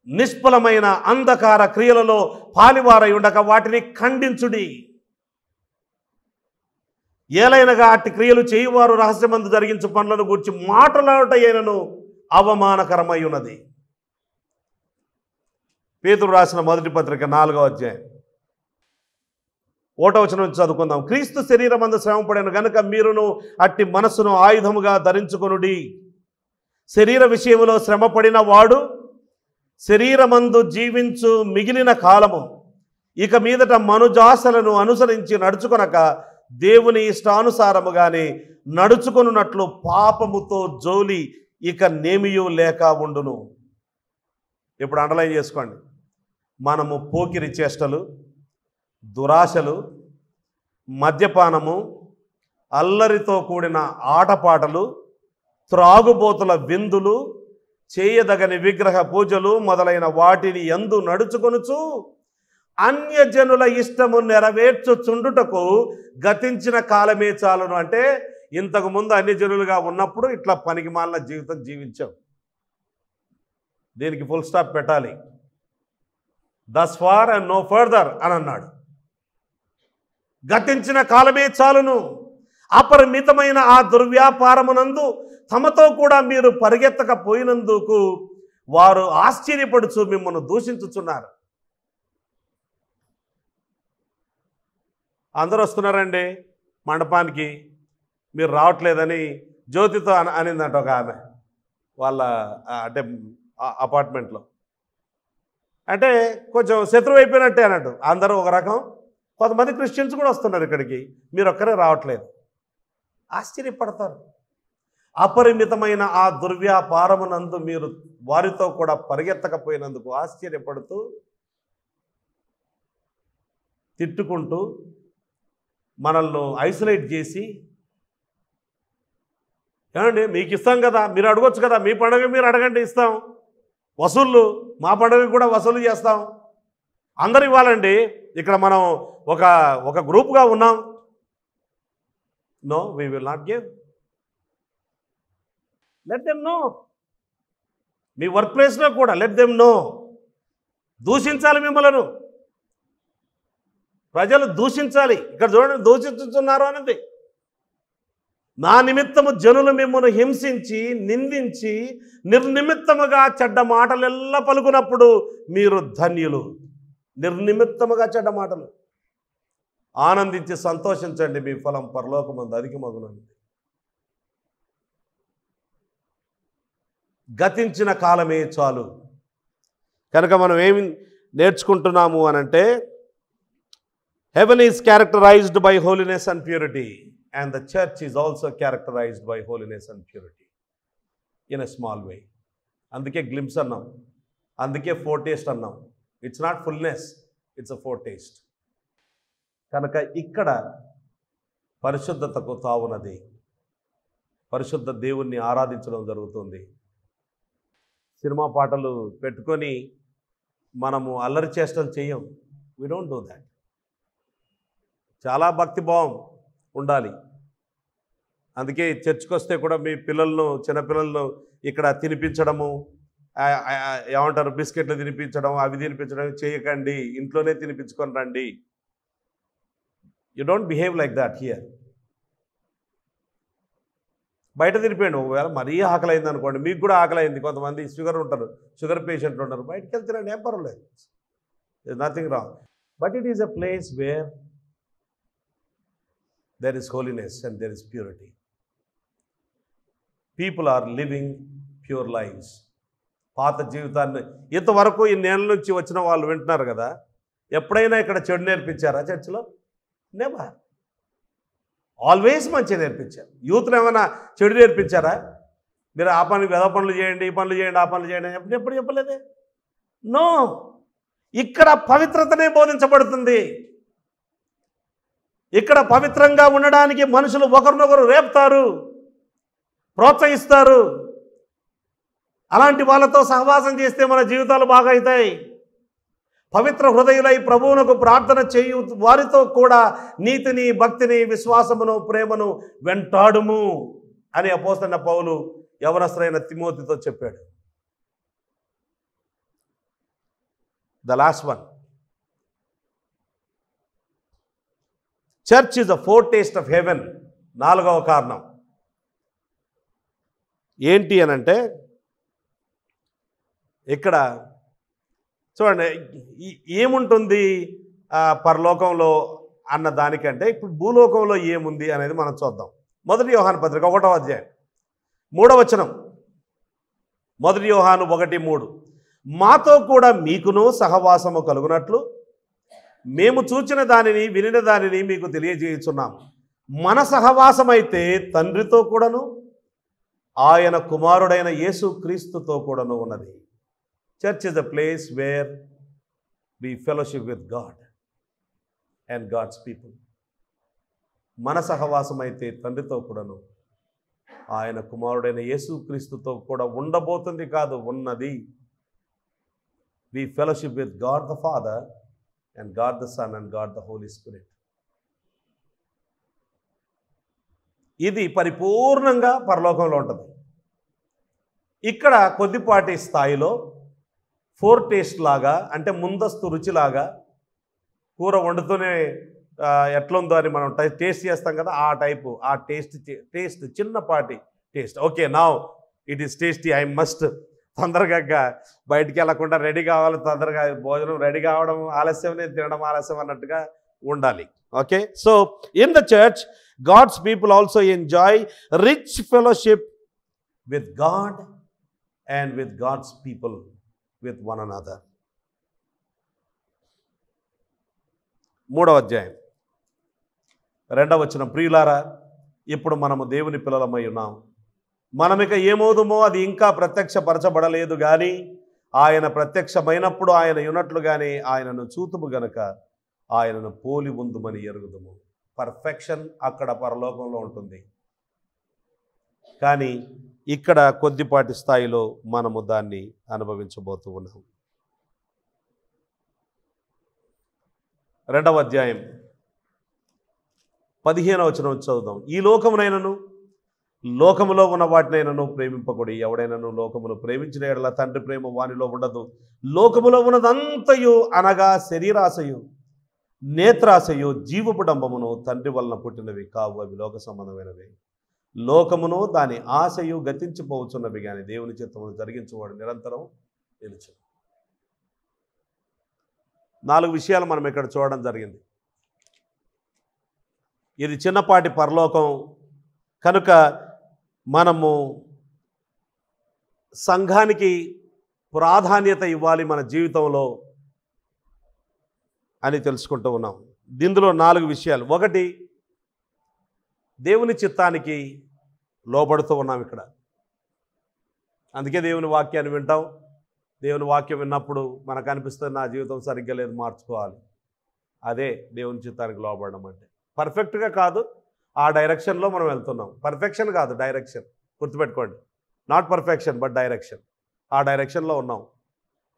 నిష్ఫలమైన అంధకార క్రియలలో పాలివారై ఉండక వాటిని ఖండించుడి. ఏలైనగా అట్టి క్రియలు చేయువారు రహస్యమందు జరిగించు పనులను గురించి మాటలాడటైనను అవమానకరమై ఉన్నది. పేతురు రాసిన మొదటి పత్రిక 4వ అధ్యాయం 1వ వచనం నుంచి చదువుకుందాం. క్రీస్తు శరీరమందు శ్రమపడిన గనుక మీరును అట్టి మనస్సును ఆయుధముగా ధరించుకొనుడి. శరీర విషయంలో శ్రమపడిన వాడు శరీరమందు జీవించు మిగిలిన కాలము ఇక మీదట మనుజాసలను అనుసరించి నడుచుకొనక దేవుని ఇష్టానుసారముగానే నడుచుకొనున్నట్లు పాపముతో జోలి ఇక నేమియూ లేక ఉండును. ఇప్పుడు అండర్లైన్ చేసుకోండి. మనము పోకిరి చేష్టలు, దురాశలు, మద్యపానము, అల్లరితో కూడిన ఆటపాటలు, త్రాగుబోతుల విందులు, చేయదగని విగ్రహ పూజలు మొదలైన వాటిని యందు నడుచుకొనుచు అన్యజనుల ఇష్టము నెరవేర్చుచుండుటకు గతించిన కాలమే చాలును. అంటే ఇంతకుముందు అన్యజనులుగా ఉన్నప్పుడు ఇట్లా పనికిమాలిన జీవితం జీవించాం. దీనికి ఫుల్ స్టాప్ పెట్టాలి. Thus far and no further అని అన్నాడు. గతించిన కాలమే చాలును. అపరిమితమైన ఆ దుర్వ్యాపారమునందు తమతో కూడా మీరు పరిగెత్తకపోయినందుకు వారు ఆశ్చర్యపడుచు మిమ్మల్ని దూషించుచున్నారు. అందరూ వస్తున్నారండి మండపానికి, మీరు రావట్లేదని జ్యోతితో అనిందంట ఒక ఆమె వాళ్ళ అంటే అపార్ట్మెంట్లో. అంటే కొంచెం శత్రువు అయిపోయినట్టే అన్నట్టు. అందరూ ఒక రకం, కొంతమంది క్రిస్టియన్స్ కూడా వస్తున్నారు ఇక్కడికి, మీరు ఒక్కరే రావట్లేదు. ఆశ్చర్యపడతారు. అపరిమితమైన ఆ దుర్వ్యాపారమునందు మీరు వారితో కూడా పరిగెత్తకపోయినందుకు ఆశ్చర్యపడుతూ తిట్టుకుంటూ మనల్ని ఐసోలేట్ చేసి, ఏమండి మీకు ఇస్తాం కదా, మీరు అడగొచ్చు కదా, మీ పండుగ మీరు అడగండి ఇస్తాం, వసూళ్ళు మా పండుగ కూడా వసూలు చేస్తాం, అందరు ఇవ్వాలండి. ఇక్కడ మనం ఒక గ్రూప్గా ఉన్నాం. No, we will not give. Let them know. మీ వర్క్ ప్లేస్లో కూడా లెట్ దెమ్ నో. దూషించాలి మిమ్మలను, ప్రజలు దూషించాలి. ఇక్కడ చూడండి, దూషించుతున్నారు అనేది. నా నిమిత్తము జనులు మిమ్మల్ని హింసించి నిందించి నిర్నిమిత్తముగా చెడ్డ మాటలెల్లా పలుకున్నప్పుడు మీరు ధన్యులు. నిర్నిమిత్తముగా చెడ్డ మాటలు. ఆనందించి సంతోషించండి, మీ ఫలం పరలోకమందు అధికమగునని. గతించిన కాలమే చాలు. కనుక మనం ఏమి నేర్చుకుంటున్నాము అనంటే, heaven is characterized by holiness and purity, and the church is also characterized by holiness and purity in a small way. అందుకే గ్లిమ్స్ అన్నాం, అందుకే ఫోర్టేస్ట్ అన్నాం. It's not fullness, it's a foretaste. కనుక ఇక్కడ పరిశుద్ధతకు తావున్నది. పరిశుద్ధ దేవుణ్ణి ఆరాధించడం జరుగుతుంది. సినిమా పాటలు పెట్టుకొని మనము అల్లరి చేష్టలు చేయం. We don't do that. చాలా భక్తిభావం ఉండాలి. అందుకే చర్చ్కి వస్తే కూడా మీ పిల్లలను, చిన్నపిల్లలను ఇక్కడ తినిపించడము, ఏమంటారు, బిస్కెట్లు తినిపించడం, అవి తినిపించడం చేయకండి, ఇంట్లోనే తినిపించుకొని రండి. You don't behave like that here. బయట తినిపోయండి. ఒకవేళ మరీ ఆకలి అయింది అనుకోండి, మీకు కూడా ఆకలి అయింది, కొంతమంది షుగర్ ఉంటారు, షుగర్ పేషెంట్లు ఉంటారు, బయటకు వెళ్తున్నాండి, ఏం పర్వాలేదు, nothing wrong. But it is a place where there is holiness and there is purity. People are living pure lifes. పాత జీవితాన్ని ఇంతవరకు ఇన్నేళ్ళ నుంచి వచ్చిన వాళ్ళు వింటున్నారు కదా, ఎప్పుడైనా ఇక్కడ చెడు నేర్పించారా చర్చిలో? నెవర్. ఆల్వేస్ మంచి నేర్పించారు. యూత్లో ఏమైనా చెడు నేర్పించారా? మీరు ఆ పని వెద పనులు చేయండి, ఈ పనులు చేయండి, ఆ పనులు చేయండి ఎప్పుడు చెప్పలేదే. నో, ఇక్కడ పవిత్రతనే బోధించబడుతుంది. ఇక్కడ పవిత్రంగా ఉండడానికి మనుషులు ఒకరినొకరు రేపుతారు, ప్రోత్సహిస్తారు. అలాంటి వాళ్ళతో సహవాసం చేస్తే మన జీవితాలు బాగా అవుతాయి. పవిత్ర హృదయులై ప్రభువునకు ప్రార్థన చేయు వారితో కూడా నీతిని, భక్తిని, విశ్వాసమును, ప్రేమను వెంటాడుము అని అపోస్తలుడైన పౌలు యవనస్తుడైన తిమోతితో చెప్పాడు. The last one, church is the foretaste of heaven. 4వ కారణం ఏంటి అనంటే, ఇక్కడ చూడండి ఏముంటుంది పరలోకంలో అన్న దానికంటే ఇప్పుడు భూలోకంలో ఏముంది అనేది మనం చూద్దాం. 1 యోహాను పత్రిక 1వ అధ్యాయం 3వ వచనం. 1 యోహాను 1:3, మాతో కూడా మీకును సహవాసము కలుగునట్లు మేము చూచిన దానిని వినిన దానిని మీకు తెలియజేయుచున్నాము. మన సహవాసమైతే తండ్రితో కూడాను ఆయన కుమారుడైన యేసు క్రీస్తుతో కూడాను ఉన్నది. Church is the place where we fellowship with God and God's people. మన సహవాసం అయితే తండ్రితో కూడాను ఆయన కుమారుడైన యేసు క్రీస్తుతో కూడా ఉండబోతుంది కాదు, ఉన్నది. We fellowship with God the Father and God the Son and God the Holy Spirit. ఇది పరిపూర్ణంగా పరలోకంలో ఉంటుంది. ఇక్కడ కొద్దిపాటి స్థాయిలో ఫోర్ టేస్ట్ లాగా, అంటే ముందస్తు రుచిలాగా, కూర వండుతూనే ఎట్లుందో అని మనం టేస్ట్ చేస్తాం కదా, ఆ టైపు, ఆ టేస్ట్ చిన్నపాటి taste. Okay, now it is tasty, I must తొందరగా బయటికి వెళ్ళకుండా రెడీ కావాలి, తొందరగా భోజనం రెడీ కావడం ఆలస్యమే, తినడం ఆలస్యం అన్నట్టుగా ఉండాలి. Okay, so in the church God's people also enjoy rich fellowship with God and with God's people with one another. 3వ అధ్యాయం 2వ వచనం, ప్రియులారా ఇప్పుడు మనము దేవుని పిల్లలమై ఉన్నాం, మనమిక ఏమవుదుమో అది ఇంకా ప్రత్యక్షపరచబడలేదు కానీ ఆయన ప్రత్యక్షమైనప్పుడు ఆయన ఉన్నట్లుగానే ఆయనను చూతుము గనక ఆయనను పోలి ఉందుమని ఎరుగుదుము. పర్ఫెక్షన్ అక్కడ పరలోకంలో ఉంటుంది, కానీ ఇక్కడ కొద్దిపాటి స్థాయిలో మనము దాన్ని అనుభవించబోతూ ఉన్నాం. 2వ అధ్యాయం 15వ వచనం చదువుదాం. ఈ లోకమునైనను లోకములో ఉన్న వాటినైనను ప్రేమింపకూడి, ఎవడైనను లోకమును ప్రేమించిన యెడల తండ్రి ప్రేమ వానిలో ఉండదు. లోకములో ఉన్నదంతయు అనగా శరీరాశయు, నేత్రాశయు, జీవపు డంబమును తండ్రి వలన పుట్టినవి కావు, అవి లోక సంబంధమైనవి. లోకమును దాని ఆశయు గతించిపోవచ్చున్నవి కానీ దేవుని చిత్తమును జరిగించువాడు నిరంతరం నిలుచు. 4 విషయాలు మనం ఇక్కడ చూడడం జరిగింది. ఇది చిన్నపాటి పరలోకం కనుక మనము సంఘానికి ప్రాధాన్యత ఇవ్వాలి మన జీవితంలో అని తెలుసుకుంటూ ఉన్నాం. దీనిలో 4 విషయాలు. 1, దేవుని చిత్తానికి లోబడుతూ ఉన్నాం ఇక్కడ. అందుకే దేవుని వాక్యాన్ని వింటాం. దేవుని వాక్యం విన్నప్పుడు మనకు అనిపిస్తుంది నా జీవితం సరిగ్గా లేదు, మార్చుకోవాలి. అదే దేవుని చిత్తానికి లోబడడం అంటే. పర్ఫెక్ట్గా కాదు, ఆ డైరెక్షన్లో మనం వెళ్తున్నాం. పర్ఫెక్షన్ కాదు, డైరెక్షన్. గుర్తుపెట్టుకోండి, నాట్ పర్ఫెక్షన్ బట్ డైరెక్షన్. ఆ డైరెక్షన్లో ఉన్నాం.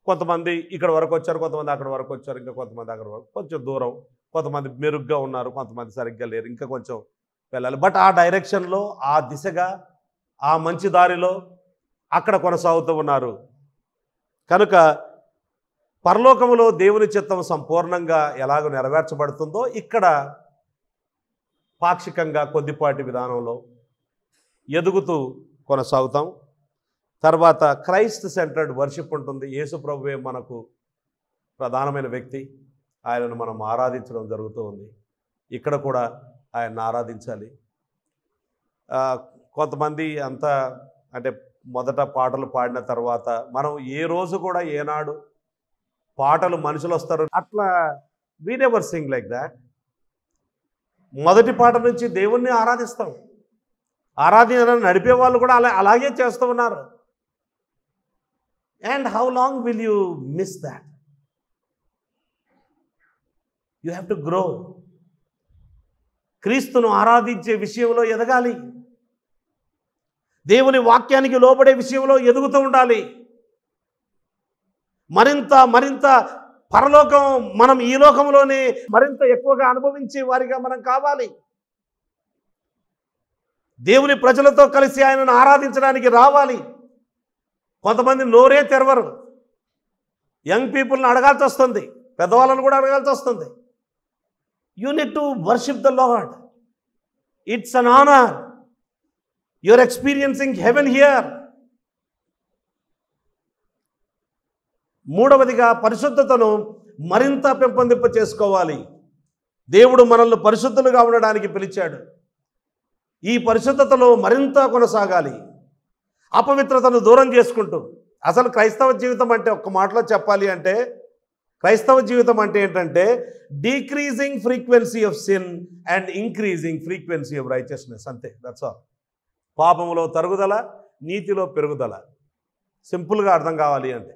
కొంతమంది ఇక్కడ వరకు వచ్చారు, కొంతమంది అక్కడ వరకు వచ్చారు, ఇంకా కొంతమంది అక్కడ వరకు కొంచెం దూరం, కొంతమంది మెరుగ్గా ఉన్నారు, కొంతమంది సరిగ్గా లేరు, ఇంకా కొంచెం వెళ్ళాలి. బట్ ఆ డైరెక్షన్లో, ఆ దిశగా, ఆ మంచి దారిలో అక్కడ కొనసాగుతూ ఉన్నారు. కనుక పరలోకములో దేవుని చిత్తం సంపూర్ణంగా ఎలాగో నెరవేర్చబడుతుందో ఇక్కడ పాక్షికంగా కొద్దిపాటి విధానంలో ఎదుగుతూ కొనసాగుతాం. తర్వాత క్రైస్ట్ సెంటర్డ్ వర్షిప్ ఉంటుంది. యేసు ప్రభువే మనకు ప్రధానమైన వ్యక్తి, ఆయనను మనం ఆరాధించడం జరుగుతూ ఉంది. ఇక్కడ కూడా ఆయన్ని ఆరాధించాలి. కొంతమంది అంతా అంటే మొదట పాటలు పాడిన తర్వాత మనం ఏ రోజు కూడా ఏనాడు పాటలు మనుషులు వస్తారు అట్లా we never Singh like that. మొదటి పాట నుంచి దేవుణ్ణి ఆరాధిస్తాం. ఆరాధన నడిపే వాళ్ళు కూడా అలాగే చేస్తూ ఉన్నారు. And how long will you miss that? You have to grow. క్రీస్తును ఆరాధించే విషయంలో ఎదగాలి. దేవుని వాక్యానికి లోబడే విషయంలో ఎదుగుతూ ఉండాలి. మరింత మరింత పరలోకం మనం ఈ లోకంలోనే మరింత ఎక్కువగా అనుభవించే వారిగా మనం కావాలి. దేవుని ప్రజలతో కలిసి ఆయనను ఆరాధించడానికి రావాలి. కొంతమంది నోరే తెరవరు. యంగ్ పీపుల్ని అడగాల్సి వస్తుంది, పెద్దవాళ్ళను కూడా అడగాల్సి వస్తుంది. You need to worship the Lord. It's an honour. You're experiencing heaven here. మూడవదిగా పరిశుద్ధతను మరింత పెంపొందింప చేసుకోవాలి. దేవుడు మనల్ని పరిశుద్ధులుగా ఉండడానికి పిలిచాడు. ఈ పరిశుద్ధతలో మరింత కొనసాగాలి. అపవిత్రతను దూరం చేసుకుంటూ, అసలు క్రైస్తవ జీవితం అంటే ఒక్క మాటలో చెప్పాలి అంటే, క్రైస్తవ జీవితం అంటే ఏంటంటే decreasing frequency of sin and increasing frequency of righteousness. అంతే, దట్స్ ఆల్. పాపములో తరుగుదల, నీతిలో పెరుగుదల. సింపుల్గా అర్థం కావాలి అంటే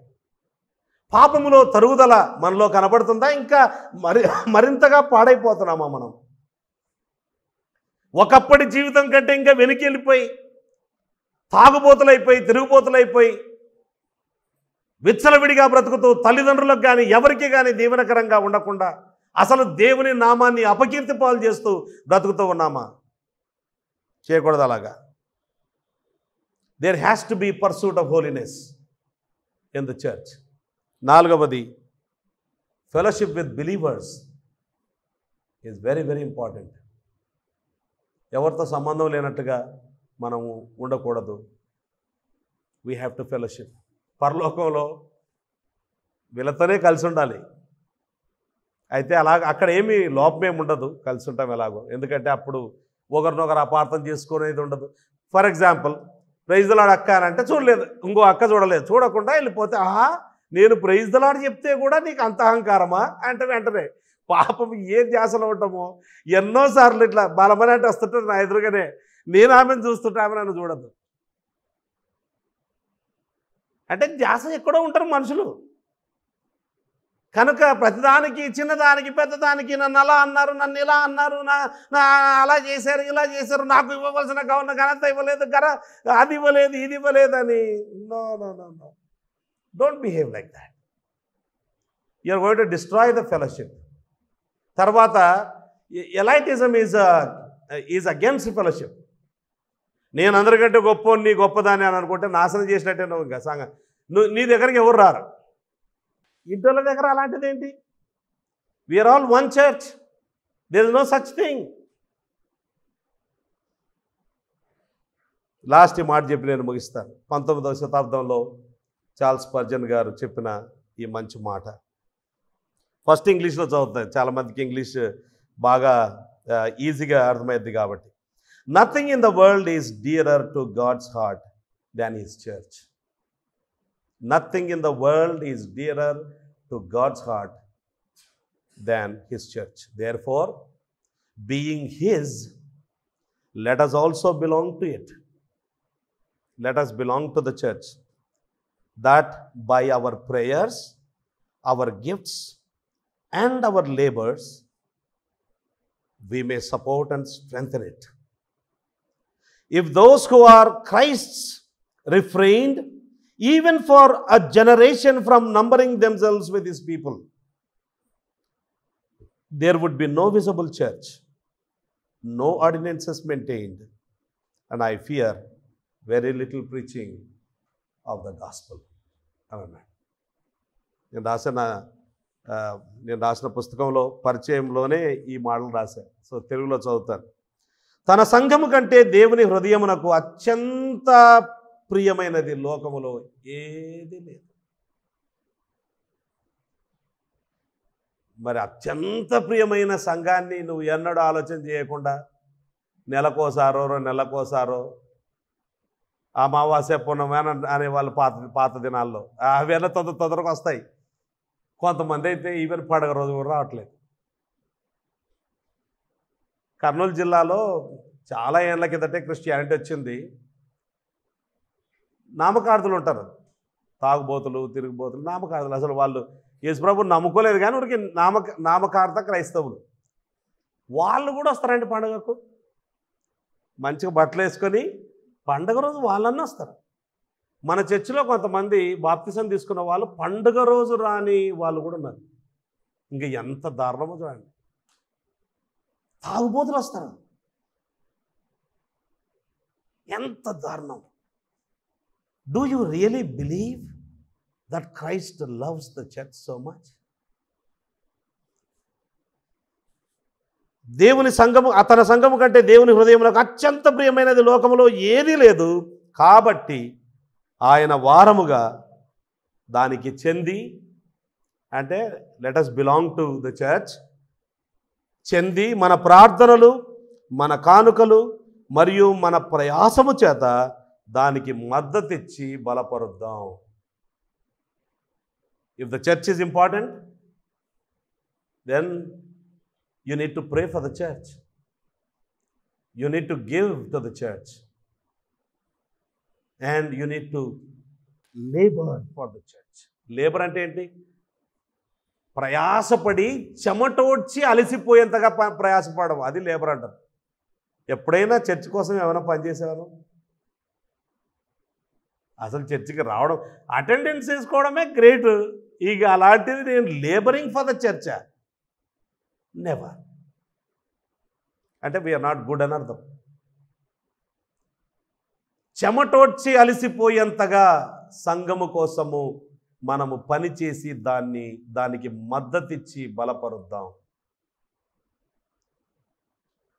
పాపములో తరుగుదల మనలో కనబడుతుందా? ఇంకా మరింతగా పాడైపోతున్నామా మనం? ఒకప్పటి జీవితం కంటే ఇంకా వెనక్కి వెళ్ళిపోయి తాగుబోతులైపోయి, తిరుగుబోతులైపోయి, విచ్చలవిడిగా బ్రతుకుతూ తల్లిదండ్రులకు కానీ ఎవరికి కానీ దీవెనకరంగా ఉండకుండా అసలు దేవుని నామాన్ని అపకీర్తి పాలు చేస్తూ బ్రతుకుతూ ఉన్నామా? చేయకూడదు అలాగా. There has to be pursuit of holiness in the church. నాలుగవది, fellowship with believers is very very important. ఎవరితో సంబంధం లేనట్టుగా మనము ఉండకూడదు. We have to fellowship. పరలోకంలో వీళ్ళతోనే కలిసి ఉండాలి. అయితే అక్కడ ఏమీ లోపమేమి ఉండదు, కలిసి ఉంటాం ఎలాగో. ఎందుకంటే అప్పుడు ఒకరినొకరు అపార్థం చేసుకునేది ఉండదు. For example, praise the Lord అక్క అని అంటే చూడలేదు, ఇంకో అక్క చూడలేదు, చూడకుండా వెళ్ళిపోతే, ఆహా నేను ప్రైజ్ ద లార్డ్ చెప్తే కూడా నీకు అంత అహంకారమా అంటే వెంటనే పాపం ఏ ధ్యాసలో ఉంటామో. ఎన్నోసార్లు ఇట్లా బలమని అంటే వస్తుంటే నా ఎదురుగానే నేను ఆమెను చూస్తుంటే ఆమె నన్ను చూడద్దు అంటే ధ్యాస ఎక్కడో ఉంటారు మనుషులు. కనుక ప్రతిదానికి, చిన్నదానికి పెద్దదానికి నన్ను అలా అన్నారు, నన్ను ఇలా అన్నారు, నా అలా చేశారు, ఇలా చేశారు, నాకు ఇవ్వవలసిన గవర్న ఘనత ఇవ్వలేదు, అది ఇవ్వలేదు, ఇది ఇవ్వలేదు అని. No no no no, don't behave like that. You're going to destroy the fellowship. తర్వాత ఎలైటిజం ఈజ్ అగేన్స్ట్ ఫెలోషిప్. నేను అందరికంటే గొప్ప, నీ గొప్పదాన్ని అని అనుకుంటే నాశనం చేసినట్టే నువ్వు. ఇంకా నీ దగ్గరికి ఎవరు రారు. ఇంటోళ్ళ దగ్గర అలాంటిది ఏంటి? We're all one church. There is no such thing. Last ఈ మాట చెప్పి నేను ముగిస్తాను. 19వ శతాబ్దంలో చార్ల్స్ స్పర్జన్ గారు చెప్పిన ఈ మంచి మాట. ఫస్ట్ ఇంగ్లీష్లో చదువుతాను, చాలామందికి ఇంగ్లీష్ బాగా ఈజీగా అర్థమైంది కాబట్టి. Nothing in the world is dearer to God's heart than his church. Nothing in the world is dearer to God's heart than His church. Therefore, being His, let us also belong to it. Let us belong to the church, that by our prayers, our gifts, and our labors, we may support and strengthen it. If those who are Christ's refrained even for a generation from numbering themselves with his people, there would be no visible church, no ordinances maintained, and I fear very little preaching of the gospel. Amen. నేను రాసిన పుస్తకంలో పరిచయంలోనే ఈ మాటలు రాశాను. So తెలుగులో చదువుతాను. తన సంఘము కంటే దేవుని హృదయమునకు అత్యంత ప్రియమైనది లోకములో ఏది లేదు. మరి అత్యంత ప్రియమైన సంఘాన్ని నువ్వు ఎన్నడూ ఆలోచన చేయకుండా నెలకోసారో 2 నెలలకోసారో అమావాస్య పున్నమి అనేవాళ్ళు పాత పాత దినాల్లో అవన్నీ తొందరగా వస్తాయి. కొంతమంది అయితే ఈవెన్ పండుగ రోజు కూడా రావట్లేదు. కర్నూలు జిల్లాలో చాలా ఏళ్ళ కిందటే క్రిస్టియానిటీ వచ్చింది. నామకార్థులు ఉంటారు, తాగుబోతులు, తిరుగుబోతులు, నామకార్థులు. అసలు వాళ్ళు యేసుప్రభుని నమ్ముకోలేదు కానీ ఉడికి నామకార్థ క్రైస్తవులు. వాళ్ళు కూడా వస్తారండి పండుగకు. మంచిగా బట్టలు వేసుకొని పండుగ రోజు వాళ్ళన్నా వస్తారు. మన చర్చిలో కొంతమంది బాప్తిసం తీసుకున్న వాళ్ళు పండుగ రోజు రాని వాళ్ళు కూడా ఉన్నారు. ఇంకా ఎంత దారుణమో చూడండి. తాగుబోతులు వస్తారు, ఎంత దారుణం. Do you really believe that Christ loves the church so much? దేవుని సంఘము, అతని సంఘము కంటే దేవుని హృదయంలో అత్యంత ప్రియమైనది లోకములో ఏదీ లేదు. కాబట్టి ఆయన వారముగా దానికి చెంది, అంటే let us belong to the church, చెంది మన ప్రార్థనలు, మన కానుకలు మరియు మన ప్రయాసము చేత దానికి మద్దతు ఇచ్చి బలపరుద్దాం. If the church is important, then you need to pray for the church. You need to give to the church. And you need to labor for the church. Labor అంటే ఏంటి? ప్రయాసపడి చెమటోడ్చి అలసిపోయేంతగా ప్రయాసపడడం, అది లేబర్ అంటారు. ఎప్పుడైనా చర్చ్ కోసం ఏమైనా పనిచేసేవాను? అసలు చర్చికి రావడం, అటెండెన్స్ వేసుకోవడమే గ్రేట్. ఇక అలాంటిది నేను labouring for the church, never. అంటే వీఆర్ నాట్ గుడ్ అని అర్థం. చెమటోడ్చి అలసిపోయేంతగా సంఘము కోసము మనము పనిచేసి దానికి మద్దతిచ్చి బలపరుద్దాం.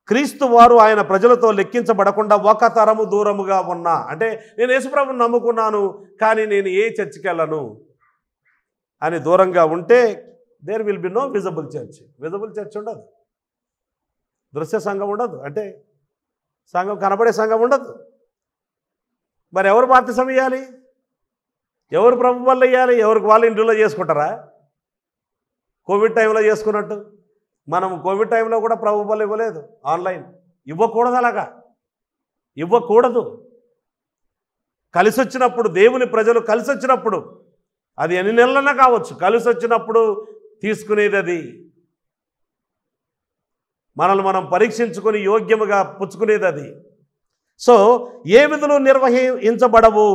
క్రీస్తు వారు ఆయన ప్రజలతో లెక్కించబడకుండా ఒక తరము దూరముగా ఉన్నా, అంటే నేను యేసుప్రభుని నమ్ముకున్నాను కానీ నేను ఏ చర్చికి వెళ్ళను అని దూరంగా ఉంటే, there will be no visible church. Visible church ఉండదు, దృశ్య సంఘం ఉండదు, అంటే సంఘం కనబడే సంఘం ఉండదు. మరి ఎవరు బాప్తిసం ఇవ్వాలి? ఎవరు ప్రభు వల్ల ఇవ్వాలి? ఎవరికి వాళ్ళు ఇంట్లో చేసుకుంటారా? కోవిడ్ టైంలో చేసుకున్నట్టు మనం కోవిడ్ టైంలో కూడా ప్రభు వల్ల ఇవ్వలేదు. ఆన్లైన్ ఇవ్వకూడదు, అలాగా ఇవ్వకూడదు. కలిసి వచ్చినప్పుడు, దేవుని ప్రజలు కలిసి వచ్చినప్పుడు, అది ఎన్ని నెలలన్నా కావచ్చు, కలిసి వచ్చినప్పుడు తీసుకునేది అది. మనల్ని మనం పరీక్షించుకొని యోగ్యముగా పుచ్చుకునేది అది. సో ఏ విధులు నిర్వహించబడవు,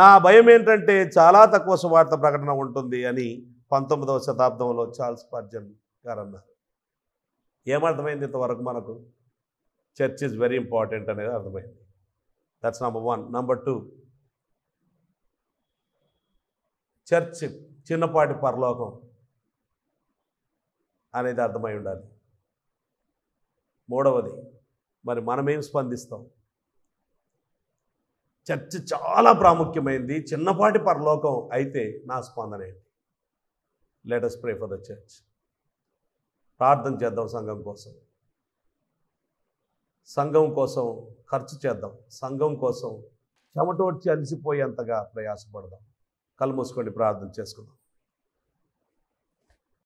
నా భయం ఏంటంటే చాలా తక్కువ సువార్త ప్రకటన ఉంటుంది అని 19వ శతాబ్దంలో చార్ల్స్ స్పర్జన్ గారు అన్నారు. ఏమర్థమైంది ఇంతవరకు మనకు? చర్చ్ ఈజ్ వెరీ ఇంపార్టెంట్ అనేది అర్థమైంది. That's number 1. నంబర్ 2, చర్చ్ చిన్నపాటి పరలోకం అనేది అర్థమై ఉండాలి. 3వది, మరి మనమేం స్పందిస్తాం? చర్చ్ చాలా ప్రాముఖ్యమైనది, చిన్నపాటి పరలోకం అయితే నా స్పందన ఏంటి? Let us pray for the church. ప్రార్థన చేద్దాం సంఘం కోసం. సంఘం కోసం ఖర్చు చేద్దాం. సంఘం కోసం చెమటోడ్చి అలసిపోయేంతగా ప్రయాసపడదాం. కళ్ళు మూసుకొని ప్రార్థన చేసుకుందాం.